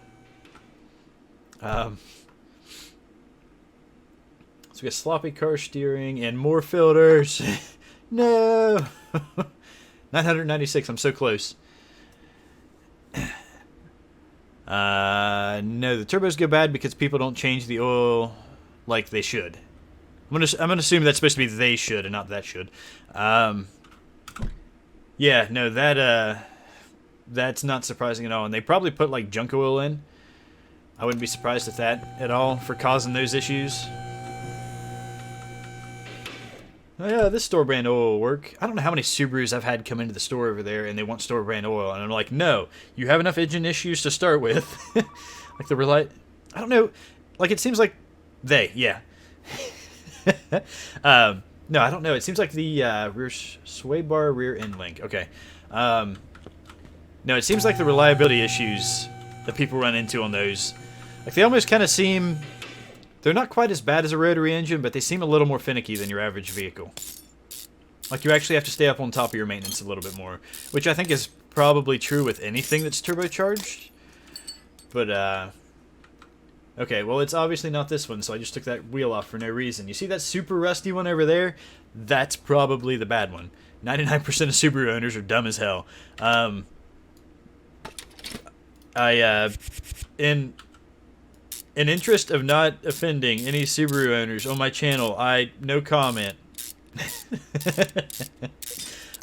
So we got sloppy car steering and more filters. No! 996, I'm so close. No, the turbos go bad because people don't change the oil like they should. I'm gonna assume that's supposed to be they should and not that should. Yeah, no, that's not surprising at all. And they probably put like junk oil in. I wouldn't be surprised at that at all for causing those issues. Oh yeah, this store brand oil will work. I don't know how many Subarus I've had come into the store over there and they want store brand oil, and I'm like, no, you have enough engine issues to start with. Like the I don't know, like it seems like yeah. No, I don't know. It seems like the rear sway bar, rear end link. Okay. No, it seems like the reliability issues that people run into on those, like they almost kind of seem. They're not quite as bad as a rotary engine, but they seem a little more finicky than your average vehicle. Like, you actually have to stay up on top of your maintenance a little bit more, which I think is probably true with anything that's turbocharged. But, okay, well, it's obviously not this one, so I just took that wheel off for no reason. You see that super rusty one over there? That's probably the bad one. 99% of Subaru owners are dumb as hell. In interest of not offending any Subaru owners on my channel, no comment.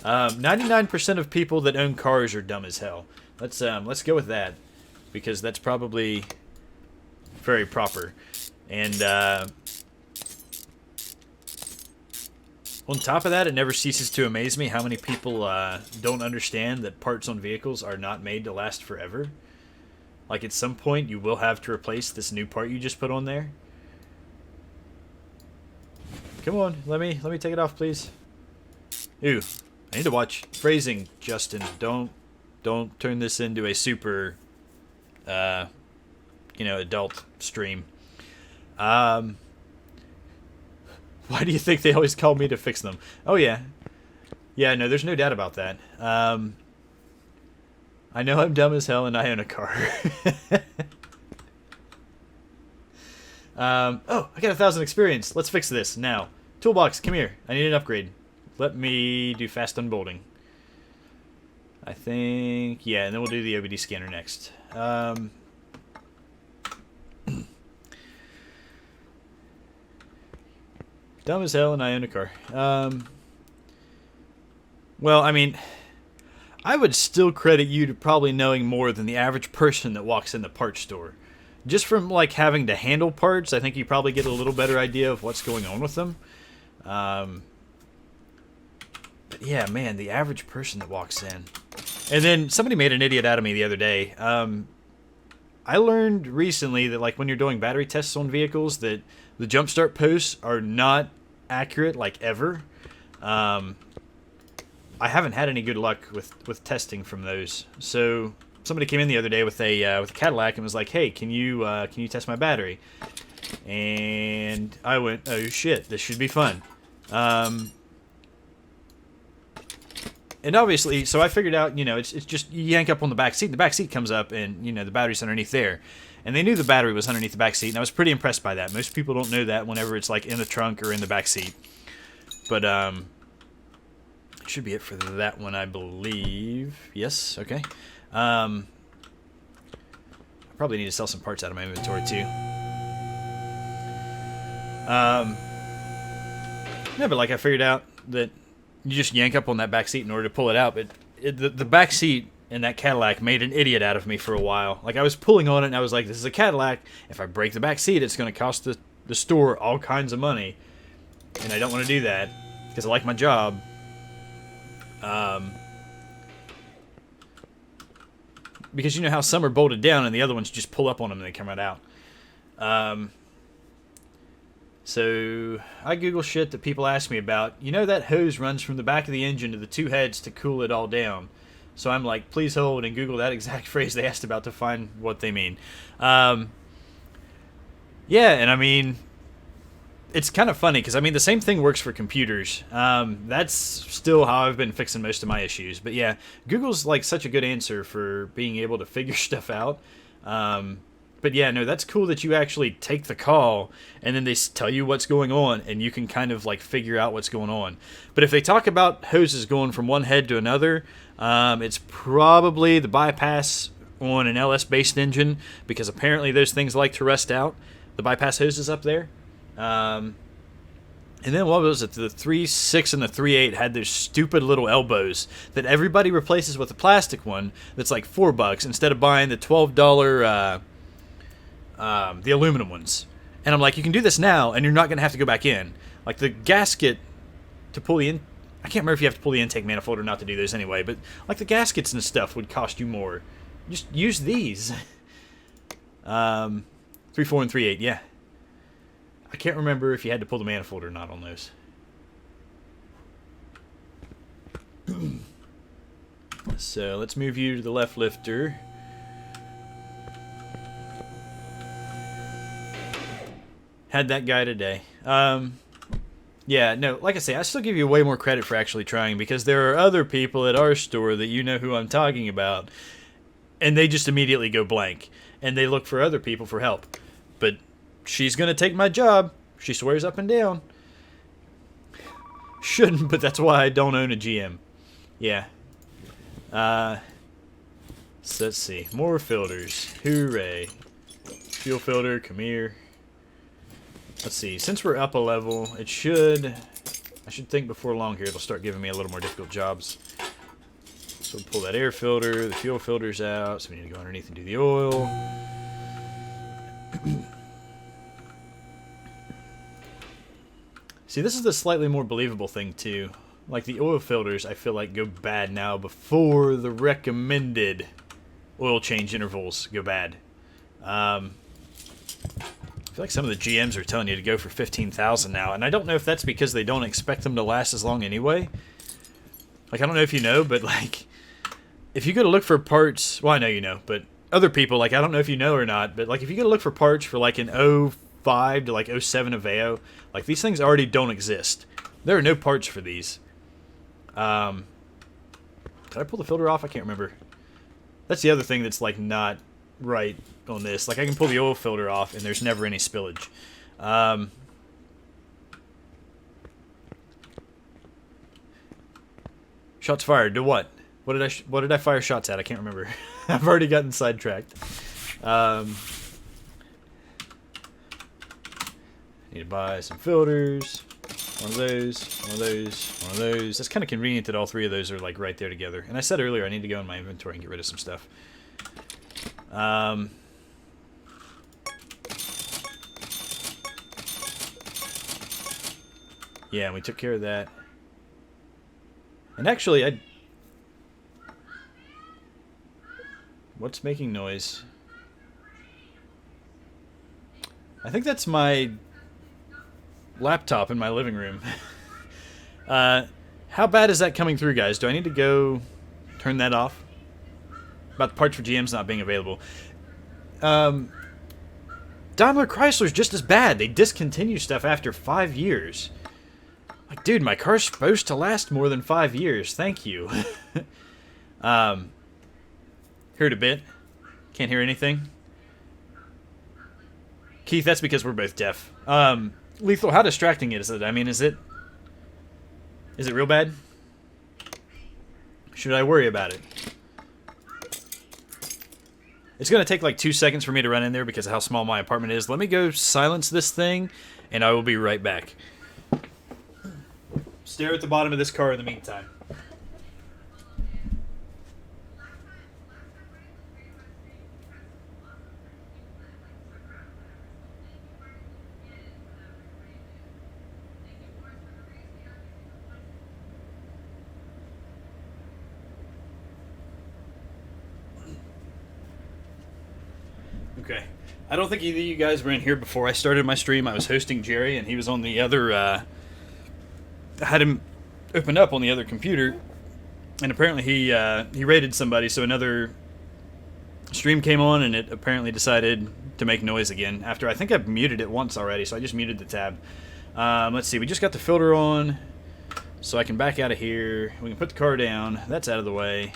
99% of people that own cars are dumb as hell. Let's go with that, because that's probably very proper. And on top of that, it never ceases to amaze me how many people don't understand that parts on vehicles are not made to last forever. Like, at some point, you will have to replace this new part you just put on there. Come on, let me take it off, please. Ew, I need to watch phrasing, Justin. Don't turn this into a super, adult stream. Why do you think they always call me to fix them? Oh yeah, no, there's no doubt about that. I know I'm dumb as hell and I own a car. Oh, I got 1,000 experience. Let's fix this now. Toolbox, come here. I need an upgrade. Let me do fast unbolting. I think, yeah, and then we'll do the OBD scanner next. Dumb as hell and I own a car. Well, I mean, I would still credit you to probably knowing more than the average person that walks in the parts store. just from like having to handle parts, I think you probably get a little better idea of what's going on with them. But yeah, man, the average person that walks in. And then somebody made an idiot out of me the other day. I learned recently that like when you're doing battery tests on vehicles, that the jump start posts are not accurate like ever. I haven't had any good luck with testing from those. So somebody came in the other day with a Cadillac and was like, "Hey, can you test my battery?" And I went, "Oh shit, this should be fun." And obviously, so I figured out, it's just you yank up on the back seat. The back seat comes up, and the battery's underneath there. And they knew the battery was underneath the back seat, and I was pretty impressed by that. Most people don't know that whenever it's like in the trunk or in the back seat. But should be it for that one, I believe. Yes, okay. I probably need to sell some parts out of my inventory too. Yeah, but like I figured out that you just yank up on that back seat in order to pull it out. But the back seat in that Cadillac made an idiot out of me for a while. Like I was pulling on it and I was like, this is a Cadillac. If I break the back seat, it's going to cost the store all kinds of money. And I don't want to do that because I like my job. Because you know how some are bolted down and the other ones just pull up on them and they come right out. So I Google shit that people ask me about. That hose runs from the back of the engine to the two heads to cool it all down. So I'm like, please hold, and Google that exact phrase they asked about to find what they mean. Yeah, and I mean, it's kind of funny because the same thing works for computers. That's still how I've been fixing most of my issues. But yeah, Google's like such a good answer for being able to figure stuff out. But yeah, no, that's cool that you actually take the call and then they tell you what's going on and you can kind of like figure out what's going on. But if they talk about hoses going from one head to another, it's probably the bypass on an LS-based engine because apparently those things like to rust out. The bypass hoses up there. And then what was it? The 3.6 and the 3.8 had those stupid little elbows that everybody replaces with a plastic one that's like $4 instead of buying the $12 the aluminum ones. And I'm like, you can do this now and you're not going to have to go back in. Like the gasket to pull the in, I can't remember if you have to pull the intake manifold or not to do those anyway, but like the gaskets and stuff would cost you more. Just use these. 3.4 and 3.8, yeah. I can't remember if you had to pull the manifold or not on those. So let's move you to the left lifter. Had that guy today. Yeah, no, like I say, I still give you way more credit for actually trying because there are other people at our store that you know who I'm talking about, and they just immediately go blank, and they look for other people for help. But she's going to take my job. She swears up and down. Shouldn't, but that's why I don't own a GM. Yeah. So let's see. More filters. Hooray. Fuel filter, come here. Let's see. Since we're up a level, I should think before long here it'll start giving me a little more difficult jobs. So we'll pull that air filter, the fuel filter's out, so we need to go underneath and do the oil. See, this is the slightly more believable thing too. Like the oil filters, I feel like go bad now before the recommended oil change intervals go bad. I feel like some of the GMs are telling you to go for 15,000 now, and I don't know if that's because they don't expect them to last as long anyway. Like, I don't know if you know, but like, if you go to look for parts, well, I know you know, but other people, like, I don't know if you know or not, but like, if you go to look for parts for like an 05 to like 07 Aveo, like these things already don't exist. There are no parts for these. Did I pull the filter off? I can't remember. That's the other thing that's like not right on this. Like I can pull the oil filter off and there's never any spillage. Shots fired to what? What did I fire shots at? I can't remember. I've already gotten sidetracked. Need to buy some filters. One of those, one of those, one of those. That's kind of convenient that all three of those are like right there together. And I said earlier I need to go in my inventory and get rid of some stuff. Yeah, and we took care of that. And actually, what's making noise? I think that's my laptop in my living room. How bad is that coming through, guys? Do I need to go turn that off? About the parts for GMs not being available. Daimler Chrysler's just as bad. They discontinue stuff after 5 years. Like, dude, my car's supposed to last more than 5 years. Thank you. Heard a bit. Can't hear anything. Keith, that's because we're both deaf. Lethal, how distracting is it? I mean, is it real bad? Should I worry about it? It's going to take like 2 seconds for me to run in there because of how small my apartment is. Let me go silence this thing, and I will be right back. Stare at the bottom of this car in the meantime. Okay. I don't think either of you guys were in here before I started my stream. I was hosting Jerry, and he was on the other... I had him open up on the other computer, and apparently he raided somebody, so another stream came on, and it apparently decided to make noise again. After I think I've muted it once already, so I just muted the tab. Let's see. We just got the filter on, so I can back out of here. We can put the car down. That's out of the way.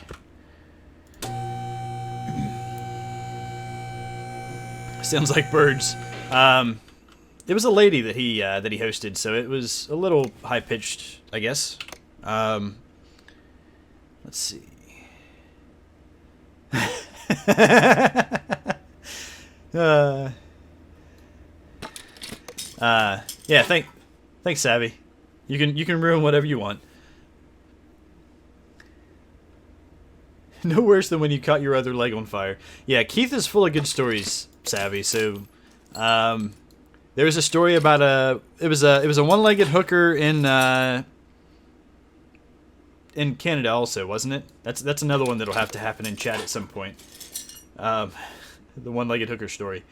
Sounds like birds. It was a lady that he hosted, so it was a little high pitched, I guess. Let's see. Yeah. Thanks, Savvy. You can ruin whatever you want. No worse than when you caught your other leg on fire. Yeah, Keith is full of good stories, Savvy. So, there was a story about it was a one-legged hooker in Canada also, wasn't it? That's another one that'll have to happen in chat at some point. The one-legged hooker story.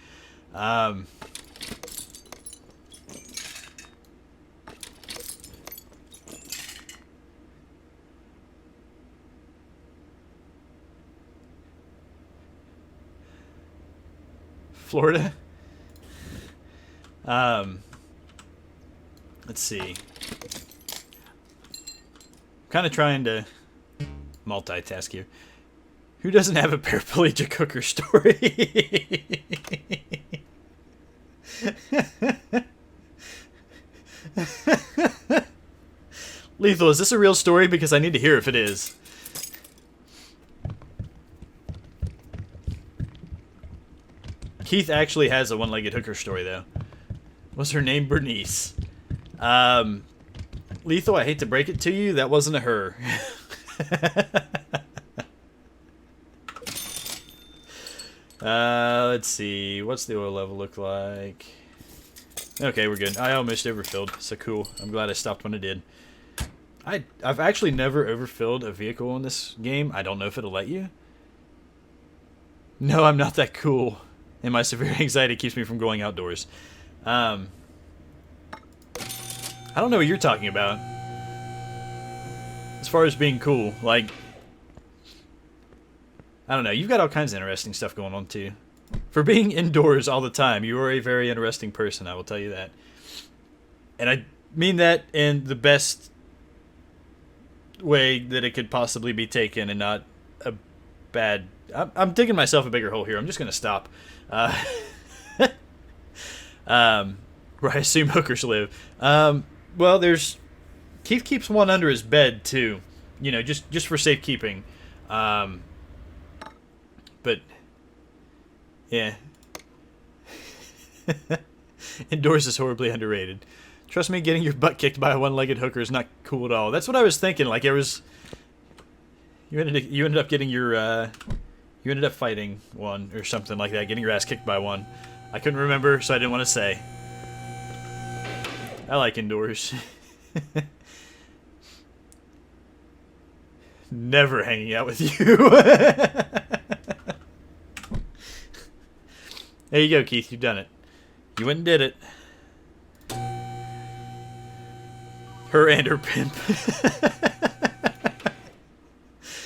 Florida. Let's see. I'm kind of trying to multitask here. Who doesn't have a paraplegic hooker story? Lethal, is this a real story? Because I need to hear if it is. Keith actually has a one-legged hooker story, though. Was her name Bernice? Lethal, I hate to break it to you, that wasn't a her. Let's see. What's the oil level look like? Okay, we're good. I almost overfilled, so cool. I'm glad I stopped when I did. I've actually never overfilled a vehicle in this game. I don't know if it'll let you. No, I'm not that cool. And my severe anxiety keeps me from going outdoors. I don't know what you're talking about. As far as being cool, like... I don't know, you've got all kinds of interesting stuff going on, too. For being indoors all the time, you are a very interesting person, I will tell you that. And I mean that in the best way that it could possibly be taken, and not a bad... I'm digging myself a bigger hole here. I'm just going to stop. Where I assume hookers live. Well, there's... Keith keeps one under his bed, too. You know, just for safekeeping. But... Yeah. Indoors is horribly underrated. Trust me, getting your butt kicked by a one-legged hooker is not cool at all. That's what I was thinking. Like, it was... You ended up getting your... You ended up fighting one or something like that, getting your ass kicked by one. I couldn't remember, so I didn't want to say. I like indoors. Never hanging out with you. There you go, Keith. You've done it. You went and did it. Her and her pimp.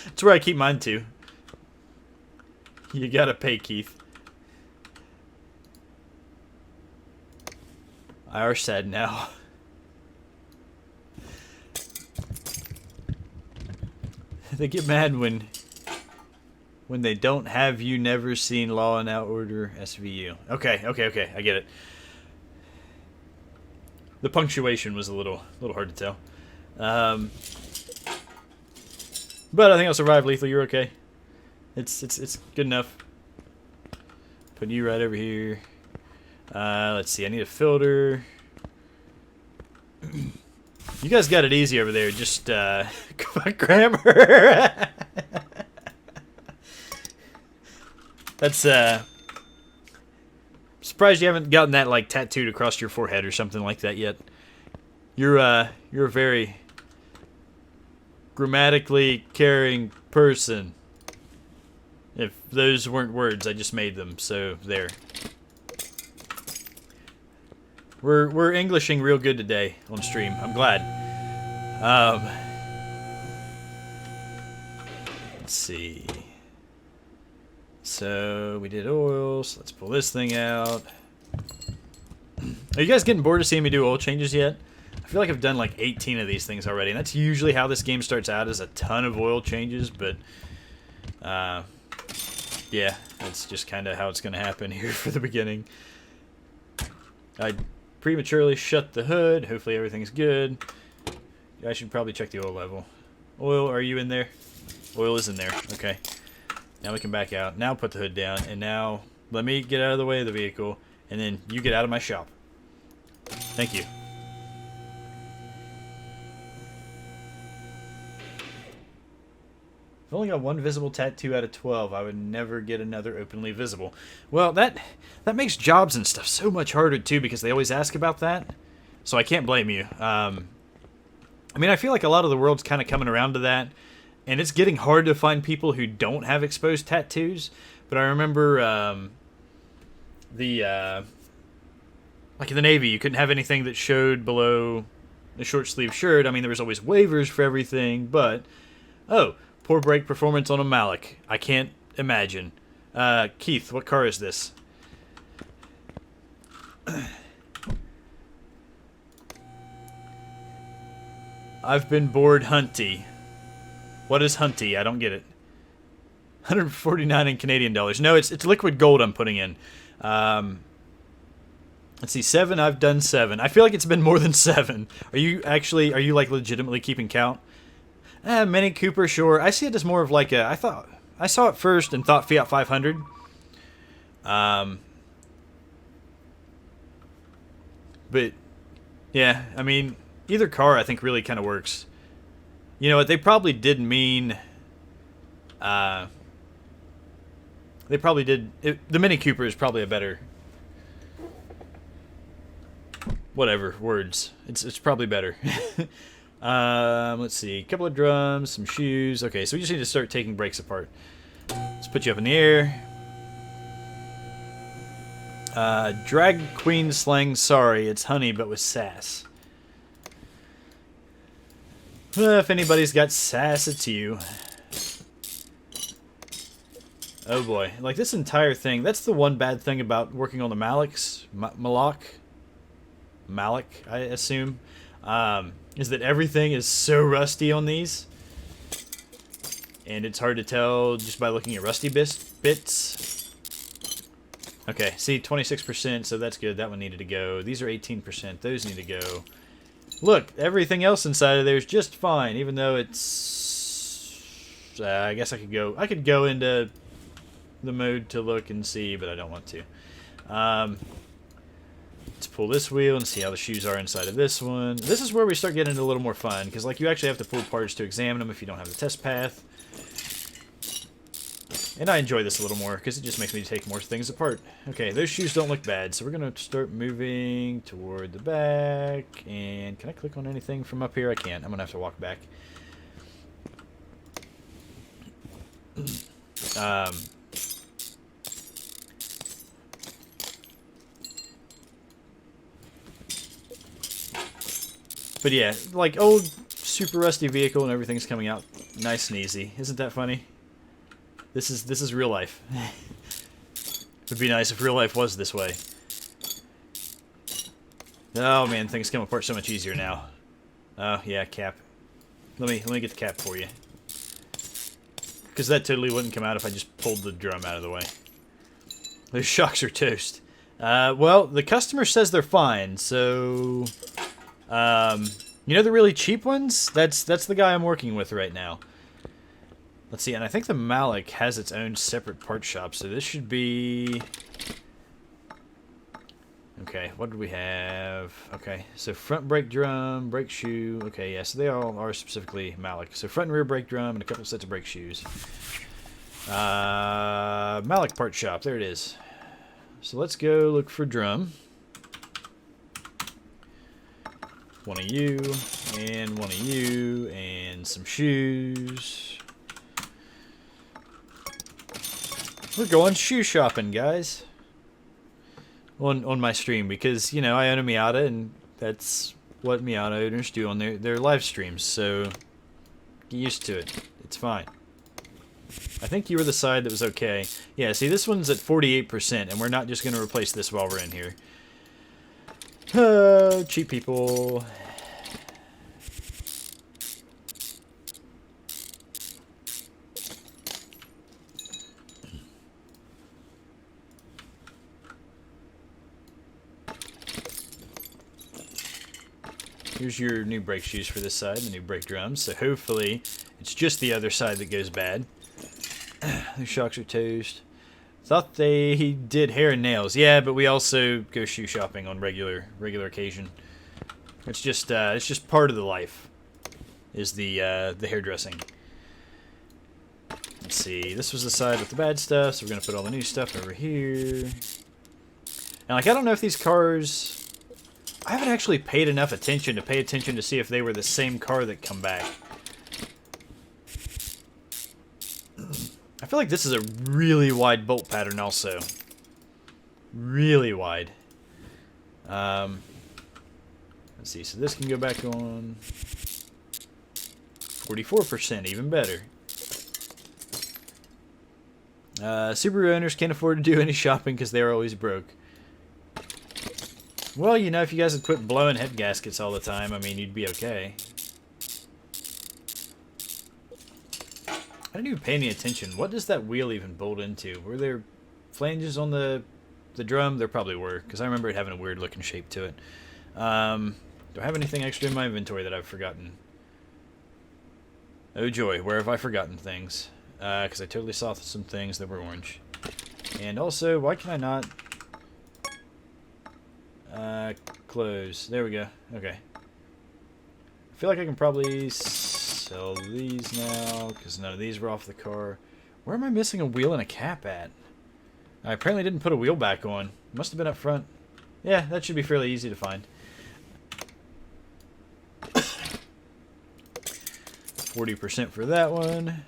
That's where I keep mine too. You gotta pay, Keith. I are sad now. They get mad when they don't have you never seen Law and Order SVU. Okay, I get it. The punctuation was a little hard to tell. But I think I'll survive, Lethal. You're okay. It's good enough. Put you right over here. Let's see. I need a filter. You guys got it easy over there. Just grammar. That's surprised you haven't gotten that like tattooed across your forehead or something like that yet. You're a very grammatically caring person. If those weren't words, I just made them. So there. We're Englishing real good today on stream. I'm glad. Let's see. So we did oils. Let's pull this thing out. Are you guys getting bored of seeing me do oil changes yet? I feel like I've done like 18 of these things already, and that's usually how this game starts out, is a ton of oil changes, but yeah, that's just kind of how it's going to happen here for the beginning. I prematurely shut the hood. Hopefully everything's good. I should probably check the oil level. Oil, are you in there? Oil is in there. Okay. Now we can back out. Now put the hood down. And now let me get out of the way of the vehicle. And then you get out of my shop. Thank you. I've only got one visible tattoo out of 12. I would never get another openly visible. Well, that makes jobs and stuff so much harder, too, because they always ask about that. So I can't blame you. I mean, I feel like a lot of the world's kind of coming around to that. And it's getting hard to find people who don't have exposed tattoos. But I remember like in the Navy, you couldn't have anything that showed below a short sleeve shirt. I mean, there was always waivers for everything. But, oh, poor brake performance on a Malik. I can't imagine. Keith, what car is this? I've been bored hunty. What is hunty? I don't get it. 149 in Canadian dollars. No, it's liquid gold I'm putting in. Let's see, 7. I've done 7. I feel like it's been more than 7. Are you like legitimately keeping count? Mini Cooper, sure. I see it as more of like a. I saw it first and thought Fiat 500. But yeah, I mean, either car I think really kind of works. You know what? They probably did mean. They probably did. The Mini Cooper is probably a better. Whatever words. It's probably better. Let's see. A couple of drums, some shoes. Okay, so we just need to start taking brakes apart. Let's put you up in the air. Drag queen slang. Sorry, it's honey, but with sass. If anybody's got sass, it's you. Oh boy. Like this entire thing, that's the one bad thing about working on the Maliks. Malik, I assume. Is that everything is so rusty on these. And it's hard to tell just by looking at rusty bits. Okay, see, 26%, so that's good. That one needed to go. These are 18%. Those need to go. Look, everything else inside of there is just fine, even though it's... I guess I could go into the mode to look and see, but I don't want to. Let's pull this wheel and see how the shoes are inside of this one. This is where we start getting into a little more fun, because like you actually have to pull parts to examine them if you don't have the test path. And I enjoy this a little more, because it just makes me take more things apart. Okay, those shoes don't look bad, so we're going to start moving toward the back. And can I click on anything from up here? I can't. I'm going to have to walk back. But yeah, like old super rusty vehicle and everything's coming out nice and easy. Isn't that funny? This is real life. It would be nice if real life was this way. Oh man, things come apart so much easier now. Oh yeah, cap. Let me get the cap for you. Because that totally wouldn't come out if I just pulled the drum out of the way. Those shocks are toast. Well, the customer says they're fine, so... you know the really cheap ones? That's the guy I'm working with right now. Let's see, and I think the Malik has its own separate part shop, so this should be... Okay, what did we have? Okay, so front brake drum, brake shoe. Okay, yeah, so they all are specifically Malik. So front and rear brake drum and a couple sets of brake shoes. Malik part shop, there it is. So let's go look for drum. One of you, and one of you, and some shoes. We're going shoe shopping, guys. On my stream, because, you know, I own a Miata, and that's what Miata owners do on their live streams, so get used to it. It's fine. I think you were the side that was okay. Yeah, see, this one's at 48%, and we're not just going to replace this while we're in here. Cheap people. Here's your new brake shoes for this side, the new brake drums. So hopefully it's just the other side that goes bad. The shocks are toast. Thought they did hair and nails. Yeah, but we also go shoe shopping on regular occasion. It's just part of the life. Is the hairdressing. Let's see. This was the side with the bad stuff, so we're gonna put all the new stuff over here. And like, I don't know if these cars. I haven't actually paid enough attention to see if they were the same car that come back. I feel like this is a really wide bolt pattern also. Really wide. Let's see, so this can go back on 44%, even better. Subaru owners can't afford to do any shopping because they're always broke. Well, you know, if you guys had quit blowing head gaskets all the time, I mean, you'd be okay. I didn't even pay any attention. What does that wheel even bolt into? Were there flanges on the drum? There probably were, because I remember it having a weird looking shape to it. Do I have anything extra in my inventory that I've forgotten? Oh joy, where have I forgotten things? Because I totally saw some things that were orange. And also, why can I not... close. There we go. Okay. I feel like I can probably sell these now, because none of these were off the car. Where am I missing a wheel and a cap at? I apparently didn't put a wheel back on. Must have been up front. Yeah, that should be fairly easy to find. 40% for that one.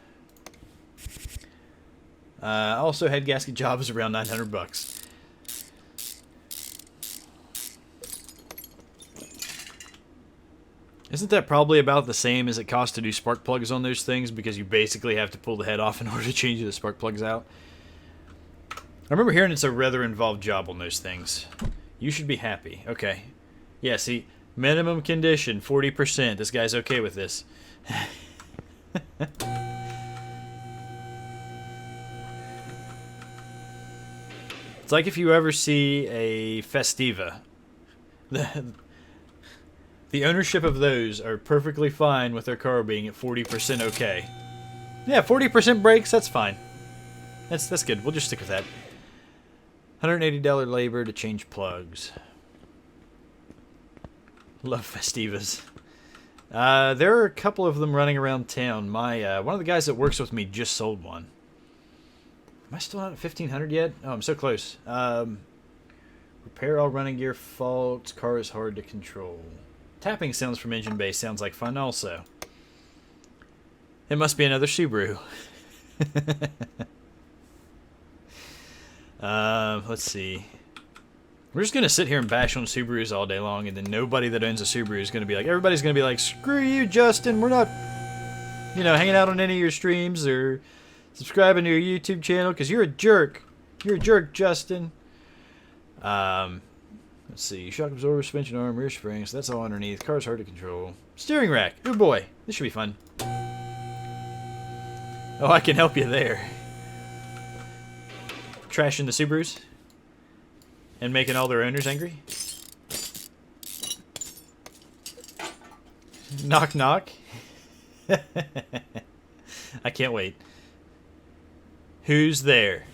Also, head gasket job is around 900 bucks. Isn't that probably about the same as it costs to do spark plugs on those things, because you basically have to pull the head off in order to change the spark plugs out? I remember hearing it's a rather involved job on those things. You should be happy. Okay. Yeah, see, minimum condition, 40%. This guy's okay with this. It's like if you ever see a Festiva. The ownership of those are perfectly fine with their car being at 40% okay. Yeah, 40% brakes, that's fine. That's good. We'll just stick with that. $180 labor to change plugs. Love Festivas. There are a couple of them running around town. My one of the guys that works with me just sold one. Am I still not at 1500 yet? Oh, I'm so close. Repair all running gear faults. Car is hard to control. Tapping sounds from engine bay sounds like fun also. It must be another Subaru. Let's see. We're just going to sit here and bash on Subarus all day long, and then nobody that owns a Subaru is going to be like, everybody's going to be like, screw you, Justin, we're not, hanging out on any of your streams or subscribing to your YouTube channel because you're a jerk. You're a jerk, Justin. Let's see. Shock absorber, suspension arm, rear springs. That's all underneath. Car's hard to control. Steering rack. Oh boy. This should be fun. Oh, I can help you there. Trashing the Subarus. And making all their owners angry. Knock, knock. I can't wait. Who's there?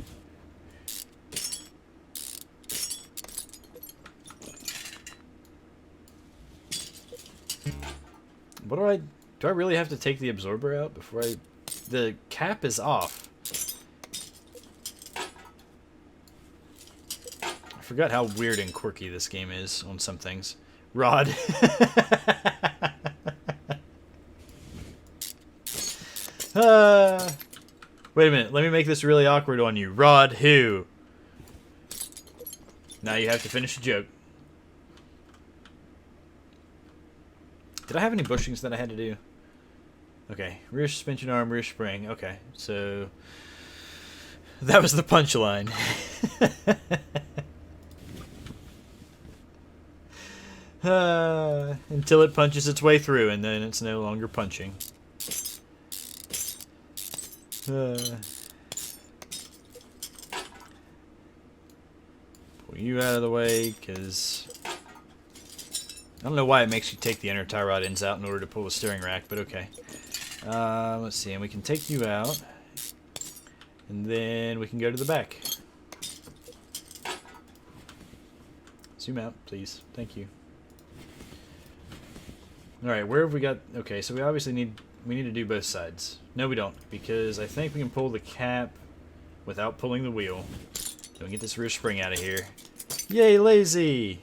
What do I really have to take the absorber out before the cap is off. I forgot how weird and quirky this game is on some things. Rod. Wait a minute. Let me make this really awkward on you. Rod who? Now you have to finish the joke. Did I have any bushings that I had to do? Okay. Rear suspension arm, rear spring. Okay. So that was the punchline. Until it punches its way through, and then it's no longer punching. Pull you out of the way, because I don't know why it makes you take the inner tie rod ends out in order to pull the steering rack, but okay. Let's see, and we can take you out, and then we can go to the back. Zoom out, please. Thank you. Alright, where have we got... Okay, so we obviously need to do both sides. No, we don't, because I think we can pull the cap without pulling the wheel. So we can get this rear spring out of here. Yay, lazy!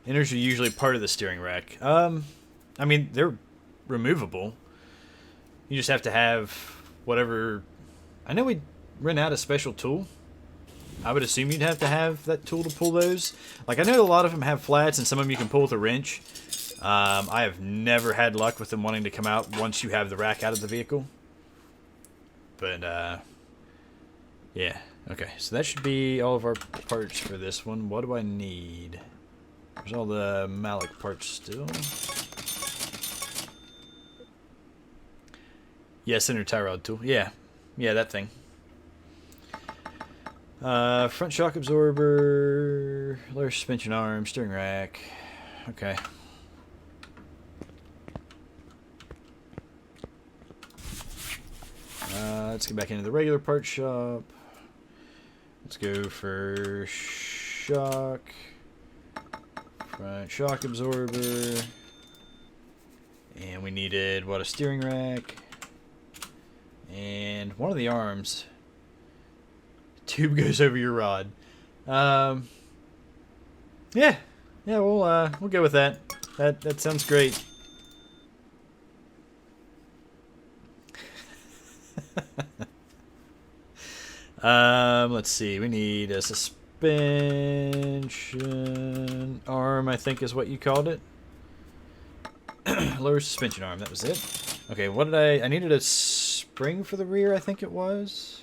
Inners are usually part of the steering rack. I mean, they're removable. You just have to have whatever... I know we rent out a special tool. I would assume you'd have to have that tool to pull those. Like, I know a lot of them have flats, and some of them you can pull with a wrench. I have never had luck with them wanting to come out once you have the rack out of the vehicle. But, yeah. Okay, so that should be all of our parts for this one. What do I need? There's all the Malik parts still. Yes, inner tie rod tool. Yeah. Yeah, that thing. Front shock absorber, lower suspension arm, steering rack. Okay. Let's get back into the regular part shop. Let's go for shock. Front shock absorber. And we needed, what, a steering rack. And one of the arms. Tube goes over your rod. Yeah, we'll go with that. That sounds great. Let's see. We need a suspension arm, I think is what you called it. Lower suspension arm, that was it. Okay, what did I needed a spring for the rear, I think it was.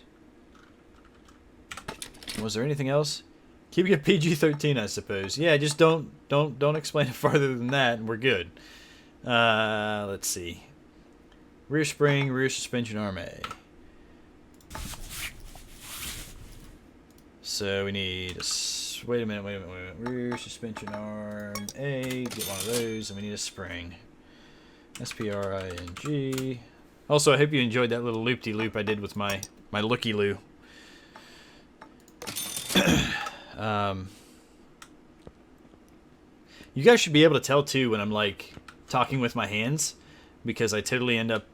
Was there anything else? Keep it PG-13, I suppose. Yeah, just don't explain it farther than that, and we're good. Let's see. Rear spring, rear suspension arm A. So we need a... Wait a minute. Rear suspension arm A. Get one of those, and we need a spring. S-P-R-I-N-G. Also, I hope you enjoyed that little loop-de-loop I did with my looky-loo. You guys should be able to tell too when I'm like talking with my hands. because I totally end up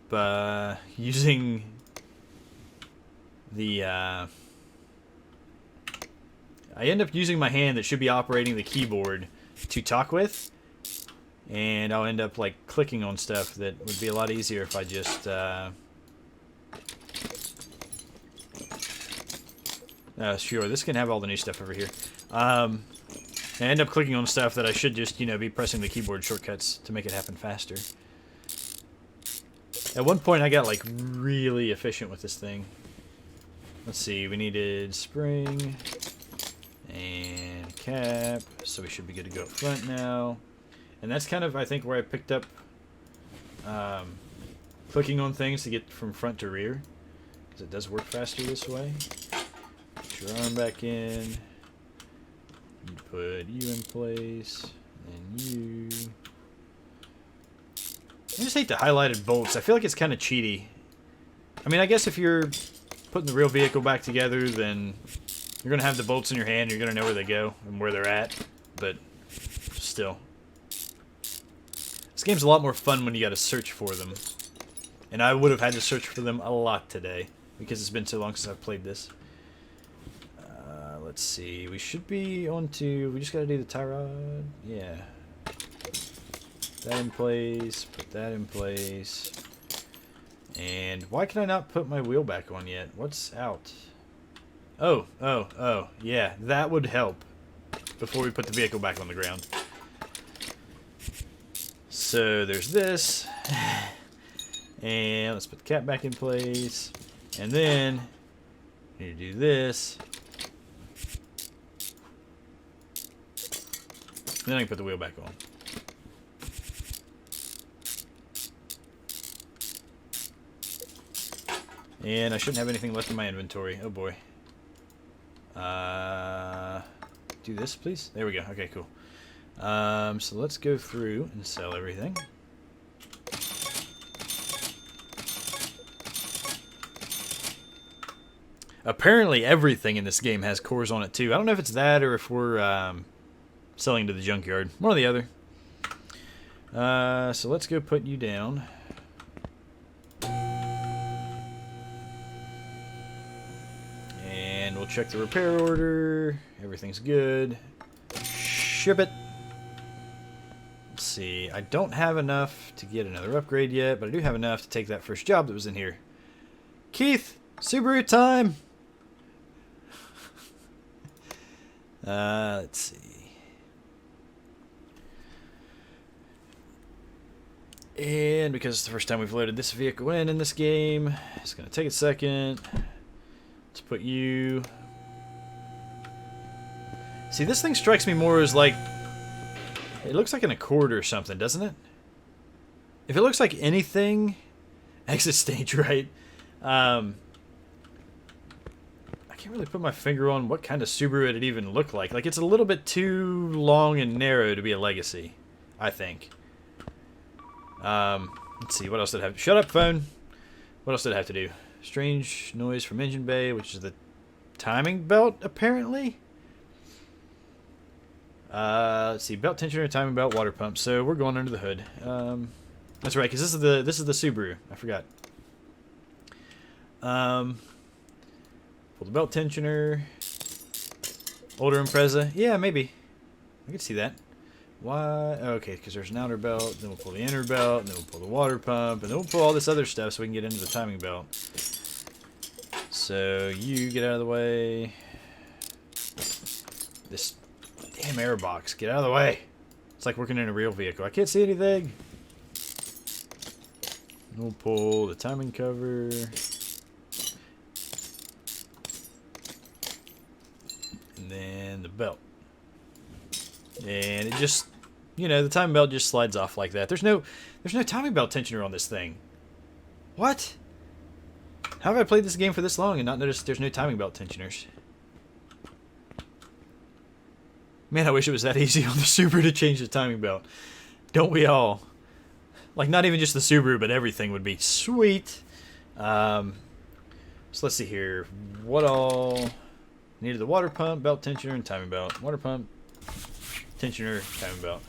using the... I end up using my hand that should be operating the keyboard to talk with, and I'll end up like clicking on stuff that would be a lot easier if I just sure, this can have all the new stuff over here. I end up clicking on stuff that I should just, you know, be pressing the keyboard shortcuts to make it happen faster. At one point I got like really efficient with this thing. Let's see, we needed spring and cap, so we should be good to go up front now. And that's kind of, I think, where I picked up clicking on things to get from front to rear, because it does work faster this way. Put your arm back in. You put you in place, and you. I just hate the highlighted bolts. I feel like it's kind of cheaty. I mean, I guess if you're putting the real vehicle back together, then you're going to have the bolts in your hand, you're going to know where they go and where they're at, but still. This game's a lot more fun when you got to search for them. And I would have had to search for them a lot today, because it's been so long since I've played this. Let's see, we should be on to, we just got to do the tie rod, yeah. That in place, put that in place. And why can I not put my wheel back on yet? What's out? Oh, yeah, that would help before we put the vehicle back on the ground. So there's this, and let's put the cap back in place, and then we need to do this. Then I can put the wheel back on. And I shouldn't have anything left in my inventory. Oh boy. Do this, please. There we go. Okay, cool. So let's go through and sell everything. Apparently everything in this game has cores on it too. I don't know if it's that or if we're selling to the junkyard. One or the other. So let's go put you down. And we'll check the repair order. Everything's good. Ship it. Let's see. I don't have enough to get another upgrade yet, but I do have enough to take that first job that was in here. Keith! Subaru time! Let's see. And because it's the first time we've loaded this vehicle in this game, it's going to take a second. Let's put you... See, this thing strikes me more as like... It looks like an Accord or something, doesn't it? If it looks like anything... Exit stage, right? I can't really put my finger on what kind of Subaru it'd even look like. Like, it's a little bit too long and narrow to be a Legacy, I think. Let's see, what else did it have? Shut up, phone! What else did it have to do? Strange noise from engine bay, which is the timing belt, apparently? Let's see, belt tensioner, timing belt, water pump. So we're going under the hood. That's right, because this is the Subaru. I forgot. Pull the belt tensioner. Older Impreza. Yeah, maybe. I could see that. Why? Okay, because there's an outer belt. Then we'll pull the inner belt. And then we'll pull the water pump. And then we'll pull all this other stuff so we can get into the timing belt. So you get out of the way. This damn air box. Get out of the way. It's like working in a real vehicle. I can't see anything. We'll pull the timing cover. And then the belt. And it just, you know, the timing belt just slides off like that. There's no timing belt tensioner on this thing. What? How have I played this game for this long and not noticed there's no timing belt tensioners? Man, I wish it was that easy on the Subaru to change the timing belt. Don't we all? Like, not even just the Subaru, but everything would be sweet. So let's see here. What all? Needed the water pump, belt tensioner, and timing belt. Water pump, tensioner, timing belt.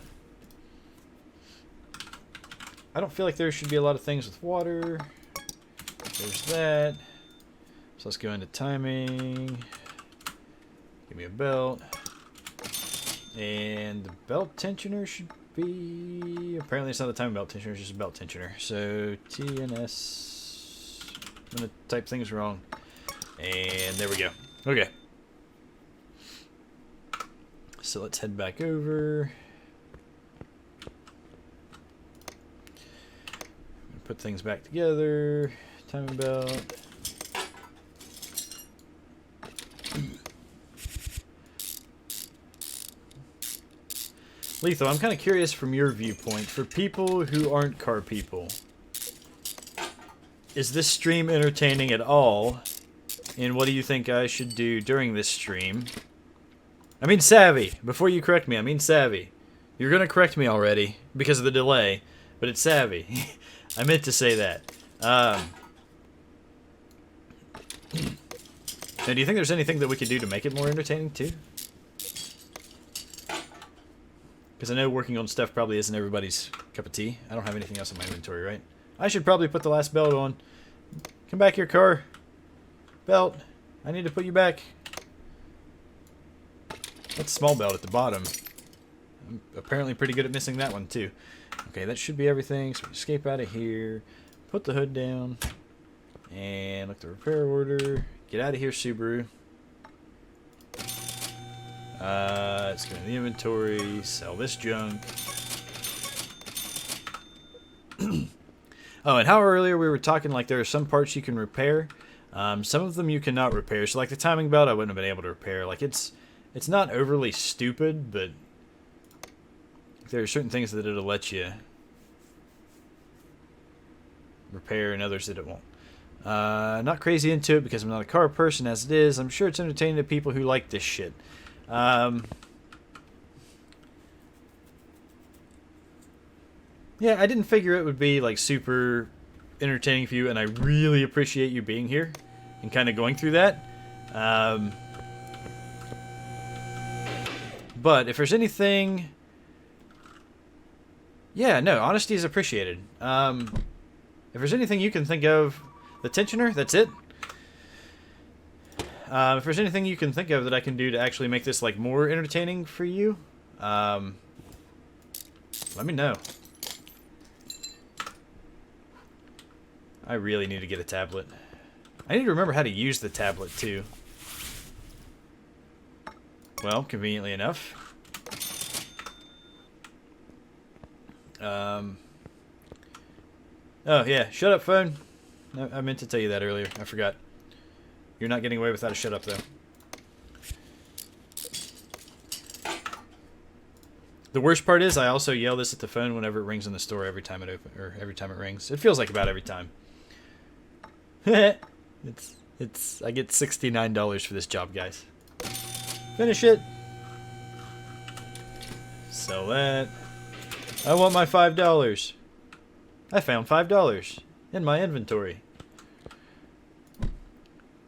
I don't feel like there should be a lot of things with water. There's that. So let's go into timing. Give me a belt. And the belt tensioner should be... Apparently it's not a timing belt tensioner, it's just a belt tensioner. So TNS... I'm going to type things wrong. And there we go. Okay. So let's head back over. Put things back together. Timing belt. Lethal, I'm kind of curious from your viewpoint, for people who aren't car people, is this stream entertaining at all? And what do you think I should do during this stream? I mean savvy. Before you correct me, I mean savvy. You're going to correct me already because of the delay, but it's savvy. I meant to say that. Now, do you think there's anything that we could do to make it more entertaining too? Because I know working on stuff probably isn't everybody's cup of tea. I don't have anything else in my inventory, right? I should probably put the last belt on. Come back here, car. Belt. I need to put you back. That's a small belt at the bottom. I'm apparently pretty good at missing that one, too. Okay, that should be everything. So we escape out of here. Put the hood down. And look at the repair order. Get out of here, Subaru. Let's go in the inventory, sell this junk. Oh, and how earlier we were talking like there are some parts you can repair. Some of them you cannot repair. So like the timing belt I wouldn't have been able to repair. Like it's not overly stupid, but there are certain things that it'll let you repair and others that it won't. Not crazy into it because I'm not a car person as it is. I'm sure it's entertaining to people who like this shit. Yeah, I didn't figure it would be like super entertaining for you, and I really appreciate you being here and kind of going through that. But if there's anything, yeah, no, honesty is appreciated. If there's anything you can think of, the tensioner, that's it. If there's anything you can think of that I can do to actually make this like more entertaining for you, let me know. I really need to get a tablet. I need to remember how to use the tablet too. Well, conveniently enough. Oh yeah, shut up phone. I meant to tell you that earlier. I forgot. You're not getting away without a shut up though. The worst part is I also yell this at the phone whenever it rings in the store every time it every time it rings. It feels like about every time. I get $69 for this job, guys. Finish it. Sell that. I want my $5. I found $5 in my inventory.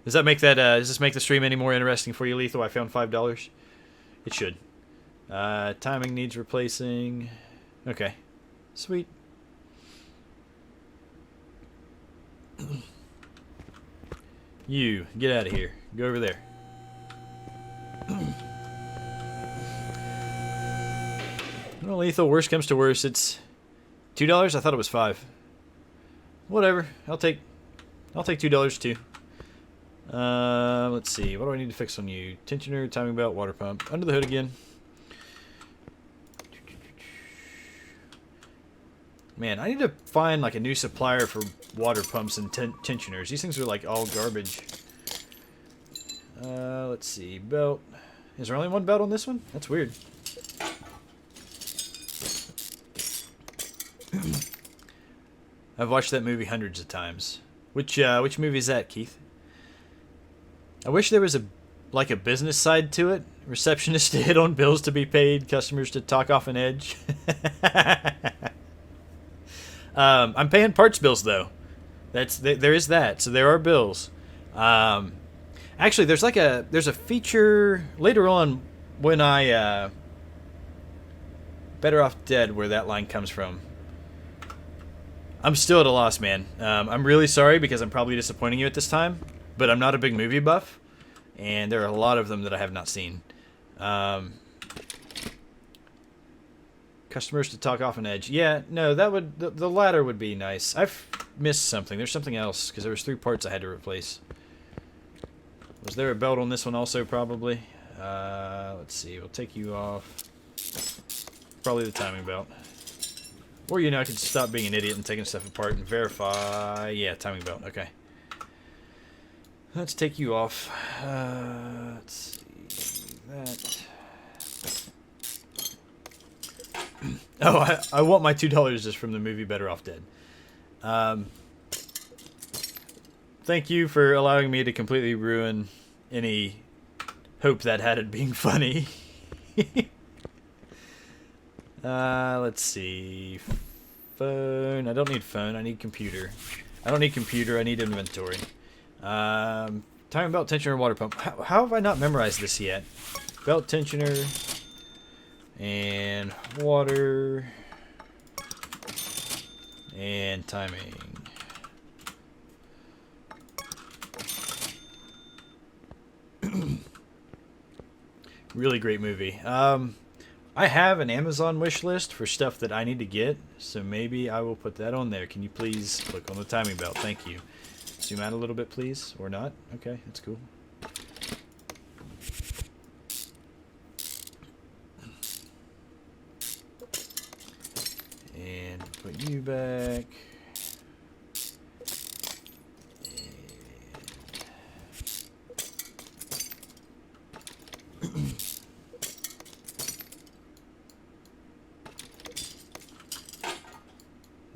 Does that make that? Does this make the stream any more interesting for you, Lethal? I found $5. It should. Timing needs replacing. Okay, sweet. You get out of here. Go over there. Well, Lethal, worst comes to worst, it's $2. I thought it was $5. Whatever. I'll take $2 too. Let's see. What do I need to fix on you? Tensioner, timing belt, water pump. Under the hood again. Man, I need to find like a new supplier for water pumps and tensioners. These things are like all garbage. Let's see. Belt. Is there only one belt on this one? That's weird. I've watched that movie hundreds of times. Which movie is that, Keith? I wish there was a business side to it. Receptionist to hit on bills to be paid, customers to talk off an edge. I'm paying parts bills though. There is that. So there are bills. Actually, there's a feature later on when Better Off Dead where that line comes from. I'm still at a loss, man. I'm really sorry because I'm probably disappointing you at this time, but I'm not a big movie buff, and there are a lot of them that I have not seen. Customers to talk off an edge. Yeah, no, that would the latter would be nice. I've missed something. There's something else because there was 3 parts I had to replace. Was there a belt on this one also? Probably. Let's see. We'll take you off. Probably the timing belt. Or, you know, I could stop being an idiot and taking stuff apart and verify. Yeah, timing belt. Okay. Let's take you off. Let's see. That. Oh, I want my $2 just from the movie Better Off Dead. Thank you for allowing me to completely ruin any hope that had it being funny. Let's see. Phone. I don't need phone. I need computer. I don't need computer. I need inventory. Timing belt, tensioner, water pump. How have I not memorized this yet? Belt tensioner and water and timing. Really great movie. I have an Amazon wish list for stuff that I need to get, so maybe I will put that on there. Can you please click on the timing belt? Thank you. Zoom out a little bit, please. Or not. Okay, that's cool. And put you back.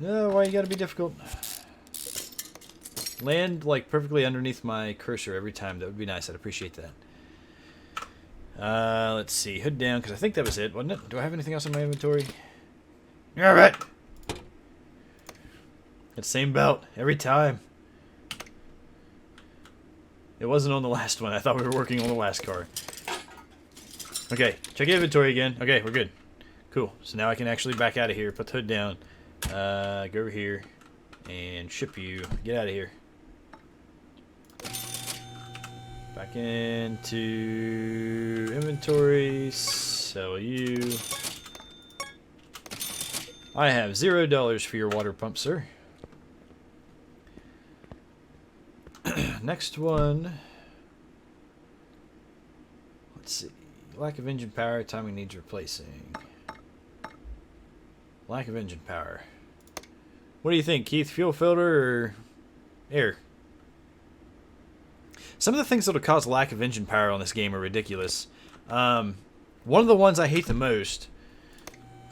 No, why you gotta be difficult? Land, like, perfectly underneath my cursor every time. That would be nice. I'd appreciate that. Let's see. Hood down, because I think that was it, wasn't it? Do I have anything else in my inventory? Alright! That same belt. Every time. It wasn't on the last one. I thought we were working on the last car. Okay. Check inventory again. Okay, we're good. Cool. So now I can actually back out of here. Put the hood down. Go over here and ship you. Get out of here. Back into inventory. Sell you. I have $0 for your water pump, sir. Next one. Let's see. Lack of engine power. Timing needs replacing. Lack of engine power. What do you think, Keith? Fuel filter or air? Some of the things that will cause lack of engine power on this game are ridiculous. One of the ones I hate the most,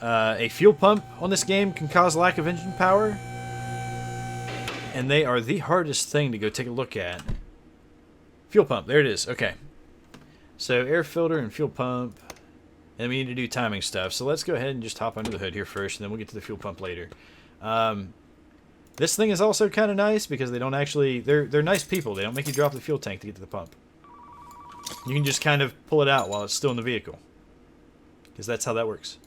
a fuel pump on this game can cause lack of engine power. And they are the hardest thing to go take a look at. Fuel pump, there it is. Okay. So air filter and fuel pump. And we need to do timing stuff. So let's go ahead and just hop under the hood here first, and then we'll get to the fuel pump later. This thing is also kind of nice because they don't actually... They're nice people. They don't make you drop the fuel tank to get to the pump. You can just kind of pull it out while it's still in the vehicle. Because that's how that works.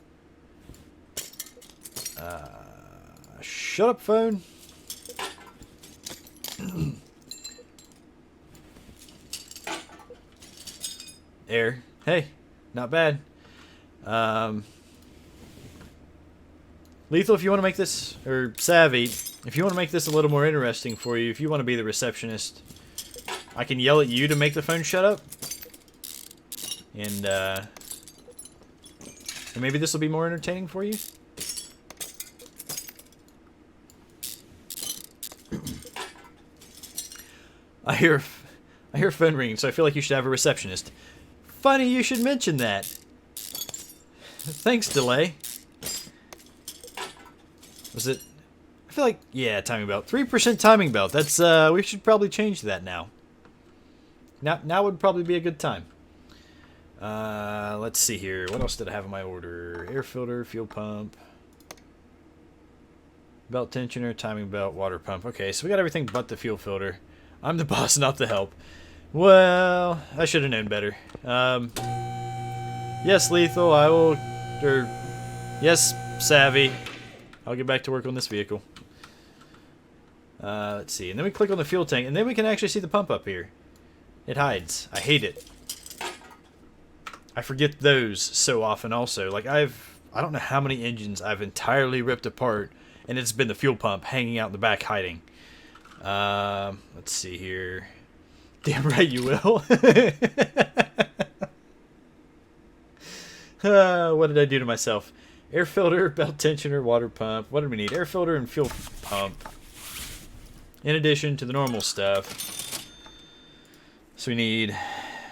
Shut up, phone. Air. Hey, not bad. Lethal, if you want to make this, or Savvy, if you want to make this a little more interesting for you, if you want to be the receptionist, I can yell at you to make the phone shut up. And maybe this will be more entertaining for you. I hear phone ringing, so I feel like you should have a receptionist. Funny you should mention that. Thanks, Delay. Was it? I feel like, yeah, timing belt. 3% timing belt. That's, we should probably change that now. Now would probably be a good time. Let's see here. What else did I have in my order? Air filter, fuel pump, belt tensioner, timing belt, water pump. Okay, so we got everything but the fuel filter. I'm the boss, not the help. Well, I should have known better. Yes, Lethal, I will... Or, yes, Savvy. I'll get back to work on this vehicle. Let's see. And then we click on the fuel tank, and then we can actually see the pump up here. It hides. I hate it. I forget those so often also. Like, I don't know how many engines I've entirely ripped apart, and it's been the fuel pump hanging out in the back hiding. Let's see here. Damn right you will. What did I do to myself? Air filter, belt tensioner, water pump. What do we need? Air filter and fuel pump. In addition to the normal stuff. So we need,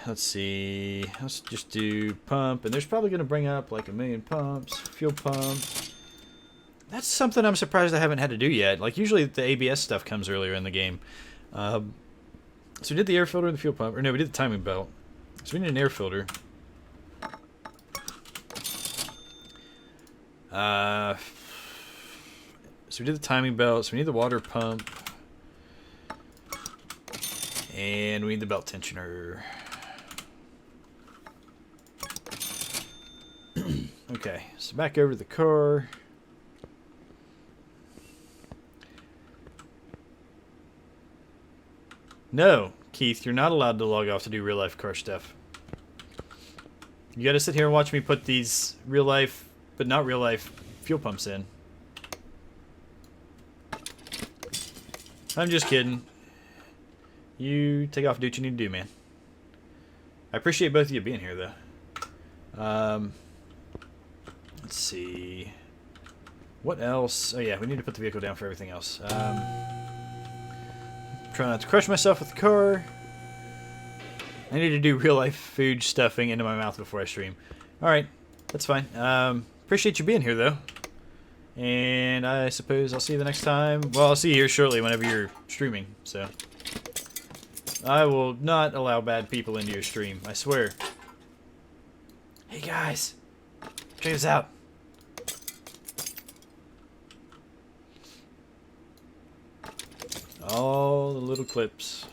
let's see, let's just do pump. And there's probably going to bring up like 1,000,000 pumps. Fuel pump. That's something I'm surprised I haven't had to do yet. Like, usually the ABS stuff comes earlier in the game. So we did the air filter and the fuel pump. Or no, we did the timing belt. So we need an air filter. So we did the timing belt. So we need the water pump. And we need the belt tensioner. Okay, so back over to the car. No, Keith, you're not allowed to log off to do real life car stuff. You gotta sit here and watch me put these real life, but not real life, fuel pumps in. I'm just kidding. You take off and do what you need to do, man. I appreciate both of you being here, though. Let's see. What else? Oh, yeah, we need to put the vehicle down for everything else. Try not to crush myself with the car. I need to do real-life food stuffing into my mouth before I stream. Alright, that's fine. Appreciate you being here, though. And I suppose I'll see you the next time. Well, I'll see you here shortly whenever you're streaming, so... I will not allow bad people into your stream, I swear. Hey guys, check this out. All the little clips.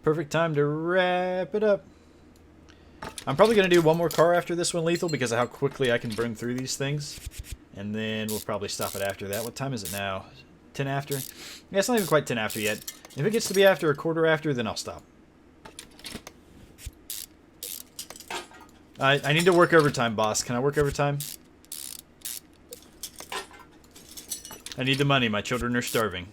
Perfect time to wrap it up. I'm probably going to do one more car after this one, Lethal, because of how quickly I can burn through these things. And then we'll probably stop it after that. What time is it now? 10 after? Yeah, it's not even quite 10 after yet. If it gets to be after a quarter after, then I'll stop. I need to work overtime, boss. Can I work overtime? I need the money. My children are starving.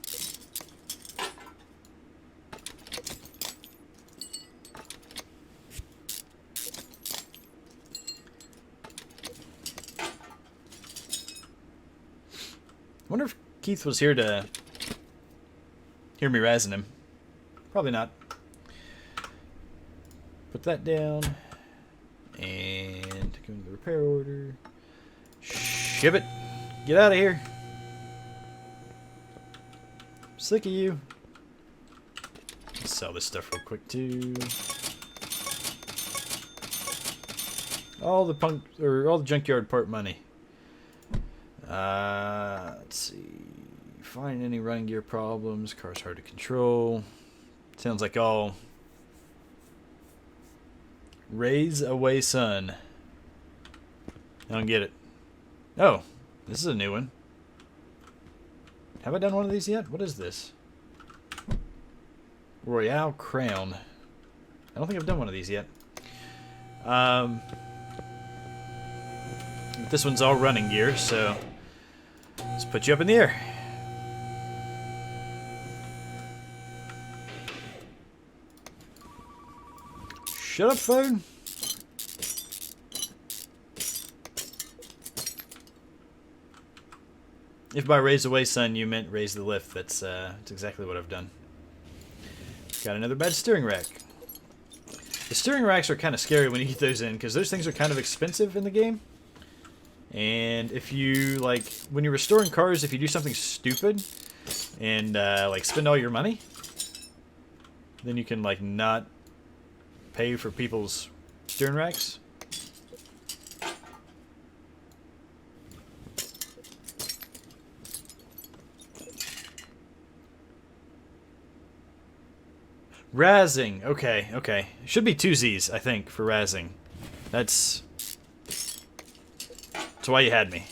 I wonder if Keith was here to hear me razzing him. Probably not. Put that down. And go into the repair order. Ship it. Get out of here. Sick of you. Let's sell this stuff real quick too. All the junkyard part money. Let's see. Find any running gear problems. Car's hard to control. Sounds like all raise away sun. I don't get it. Oh, this is a new one. Have I done one of these yet? What is this? Royale Crown. I don't think I've done one of these yet. This one's all running gear, so let's put you up in the air. Shut up, phone. If by raise away sun you meant raise the lift, that's exactly what I've done. Got another bad steering rack. The steering racks are kind of scary when you get those in, because those things are kind of expensive in the game. And if you, like, when you're restoring cars, if you do something stupid and, like, spend all your money, then you can, like, not pay for people's steering racks. Razzing. Okay, okay. Should be 2 Z's, I think, for razzing. That's why you had me.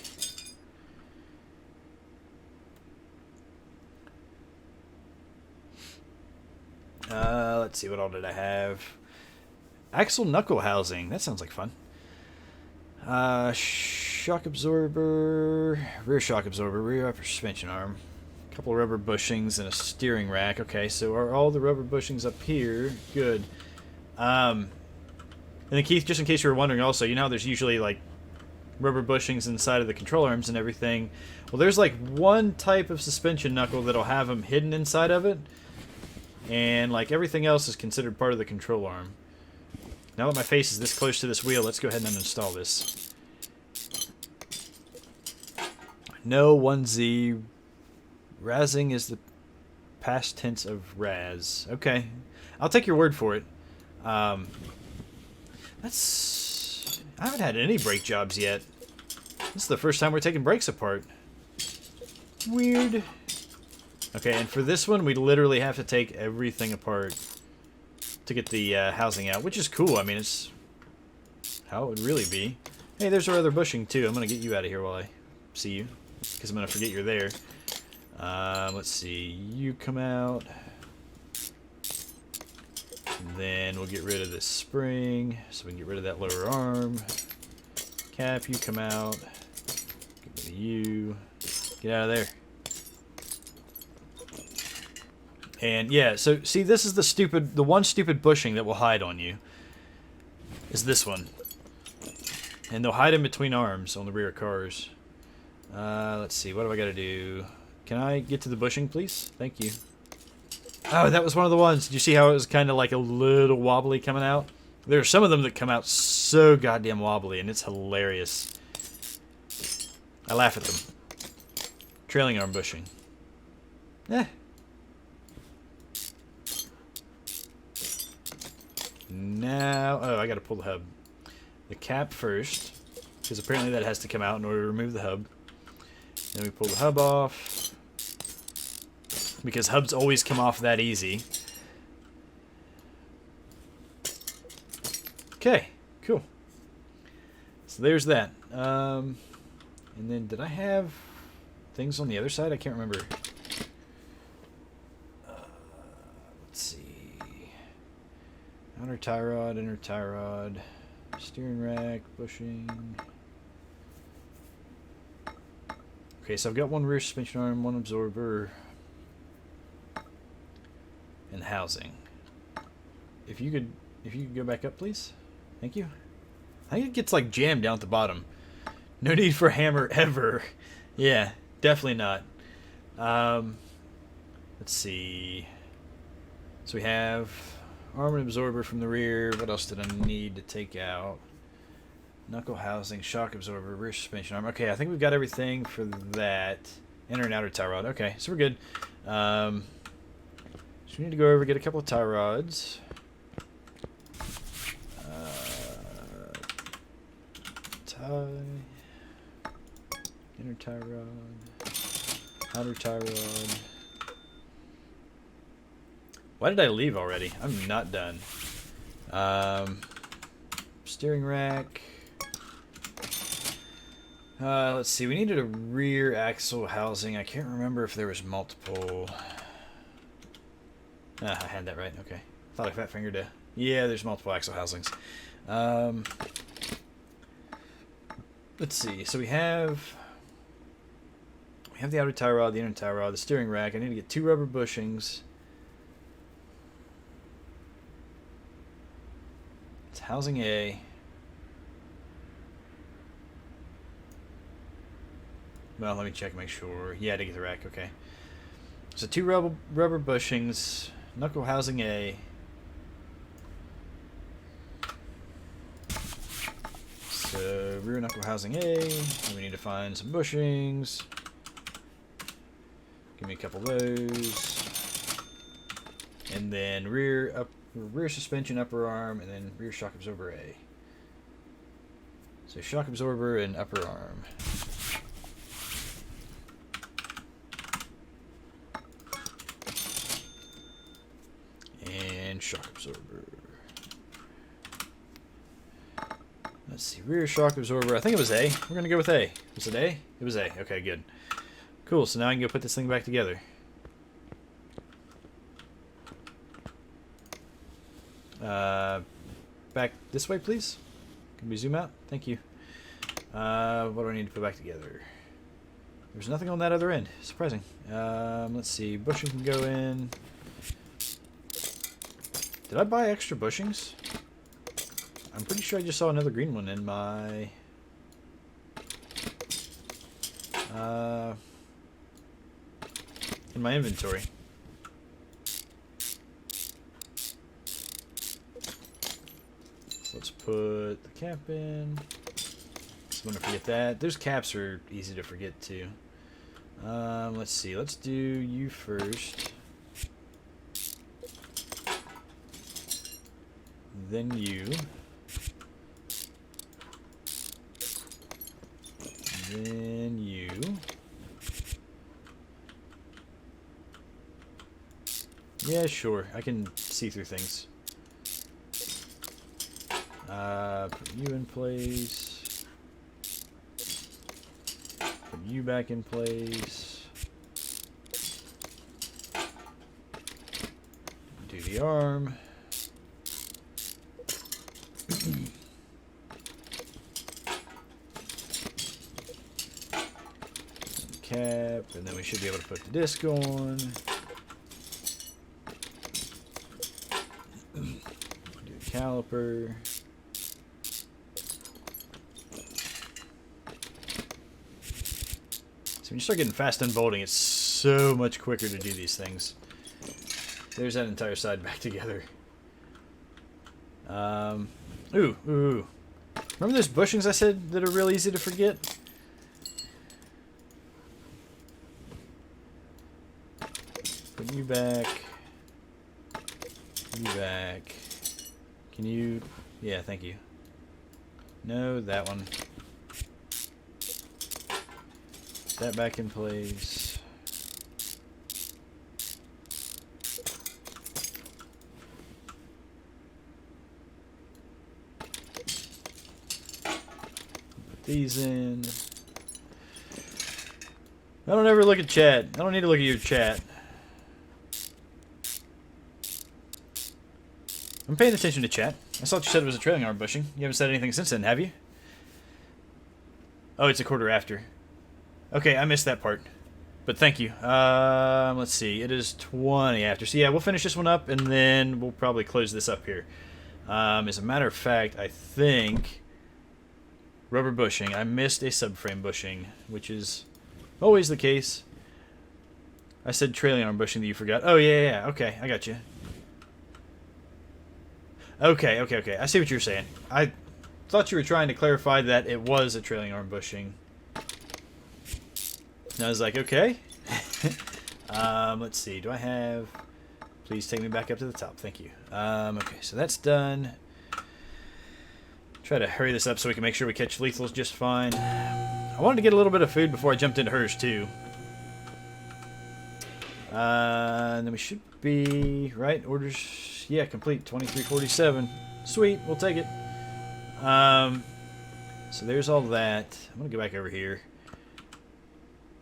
Let's see, what all did I have? Axle knuckle housing. That sounds like fun. Shock absorber, rear shock absorber, rear upper suspension arm. A couple of rubber bushings and a steering rack. Okay, so are all the rubber bushings up here? Good. And then Keith, just in case you were wondering also, you know how there's usually like rubber bushings inside of the control arms and everything. Well, there's like one type of suspension knuckle that'll have them hidden inside of it. And like everything else is considered part of the control arm. Now that my face is this close to this wheel, let's go ahead and uninstall this. No 1Z. Razzing is the past tense of Raz. Okay. I'll take your word for it. I haven't had any brake jobs yet. This is the first time we're taking brakes apart. Weird. Okay, and for this one, we literally have to take everything apart to get the housing out, which is cool. I mean, it's how it would really be. Hey, there's our other bushing, too. I'm going to get you out of here while I see you, because I'm going to forget you're there. Let's see. You come out. And then we'll get rid of this spring, so we can get rid of that lower arm. Cap, you come out. Get rid of you. Get out of there. And yeah, so see, this is the one stupid bushing that will hide on you. Is this one. And they'll hide in between arms on the rear cars. Let's see, what do I got to do? Can I get to the bushing, please? Thank you. Oh, that was one of the ones. Did you see how it was kind of like a little wobbly coming out? There are some of them that come out so goddamn wobbly, and it's hilarious. I laugh at them. Trailing arm bushing. Now, oh, I gotta pull the hub. The cap first, because apparently that has to come out in order to remove the hub. Then we pull the hub off, because hubs always come off that easy. Okay, cool. So there's that. And then did I have things on the other side? I can't remember. Let's see. Outer tie rod, inner tie rod, steering rack, bushing. Okay, so I've got one rear suspension arm, one absorber, and housing. If you could go back up, please. Thank you. I think it gets like jammed down at the bottom. No need for a hammer ever. Yeah, definitely not. Let's see. So we have arm and absorber from the rear. What else did I need to take out? Knuckle housing, shock absorber, rear suspension arm. Okay, I think we've got everything for that. Inner and outer tie rod. Okay, so we're good. So we need to go over, get a couple of tie rods. Inner tie rod, outer tie rod. Why did I leave already? I'm not done. Steering rack. Let's see. We needed a rear axle housing. I can't remember if there was multiple. I had that right. Okay. Thought I fat fingered it. Yeah, there's multiple axle housings. Let's see. So we have the outer tie rod, the inner tie rod, the steering rack. I need to get 2 rubber bushings. It's housing A. Well, let me check, make sure. Yeah, to get the rack. Okay. So 2 rubber bushings, knuckle housing A. So rear knuckle housing A. And we need to find some bushings. Give me a couple of those. And then rear suspension upper arm, and then rear shock absorber A. So shock absorber and upper arm. And shock absorber. Let's see, rear shock absorber. I think it was A. We're gonna go with A. Was it A? It was A. Okay, good. Cool, so now I can go put this thing back together. Back this way, please. Can we zoom out? Thank you. What do I need to put back together? There's nothing on that other end. Surprising. Let's see. Bushing can go in. Did I buy extra bushings? I'm pretty sure I just saw another green one in my... inventory. So let's put the cap in. Just want to forget that. Those caps are easy to forget too. Let's see. Let's do you first. Then you. Then you. Yeah, sure. I can see through things. Put you in place. Put you back in place. Do the arm. Cap, and then we should be able to put the disc on. Do the caliper. So when you start getting fast unbolting, it's so much quicker to do these things. There's that entire side back together. Ooh. Remember those bushings I said that are real easy to forget? Put you back. You back. Can you... Yeah, thank you. No, that one. That back in place. Put these in. I don't ever look at chat. I don't need to look at your chat. I'm paying attention to chat. I thought you said it was a trailing arm bushing. You haven't said anything since then, have you? Oh, it's a quarter after. Okay, I missed that part. But thank you. Let's see. It is 20 after. So yeah, we'll finish this one up, and then we'll probably close this up here. As a matter of fact, I think... Rubber bushing. I missed a subframe bushing, which is always the case. I said trailing arm bushing that you forgot. Oh, yeah. Okay, I got you. Okay. I see what you're saying. I thought you were trying to clarify that it was a trailing arm bushing. And I was like, okay. Let's see. Do I have... Please take me back up to the top. Thank you. Okay, so that's done. Try to hurry this up so we can make sure we catch lethals just fine. I wanted to get a little bit of food before I jumped into hers, too. And then we should be... Right? Orders... Yeah, complete. 2347. Sweet. We'll take it. So there's all that. I'm going to go back over here.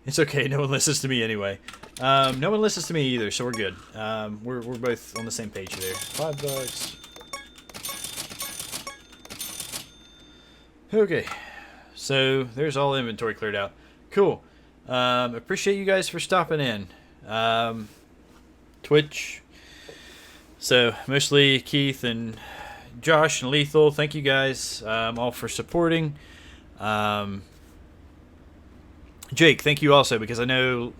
It's okay. No one listens to me anyway. No one listens to me either, so we're good. We're both on the same page there. $5. Okay. So there's all the inventory cleared out. Cool. Appreciate you guys for stopping in. Twitch. So mostly Keith and Josh and Lethal. Thank you guys all for supporting. Jake, thank you also, because I know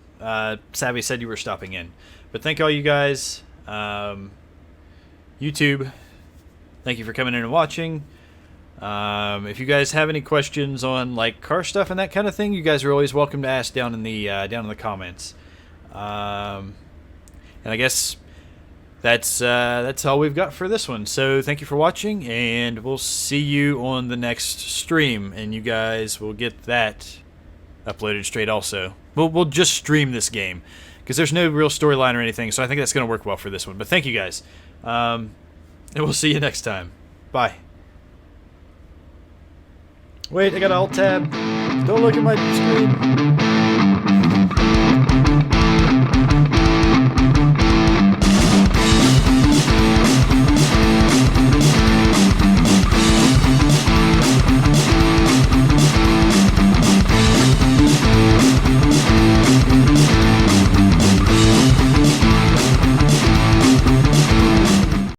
Savvy said you were stopping in. But thank all you guys. YouTube, thank you for coming in and watching. If you guys have any questions on like car stuff and that kind of thing, you guys are always welcome to ask down in the comments. And I guess that's all we've got for this one. So thank you for watching, and we'll see you on the next stream, and you guys will get that uploaded straight also. We'll just stream this game because there's no real storyline or anything, so I think that's going to work well for this one. But thank you guys, and we'll see you next time. Bye. Wait, I got an alt tab. Don't look at my screen.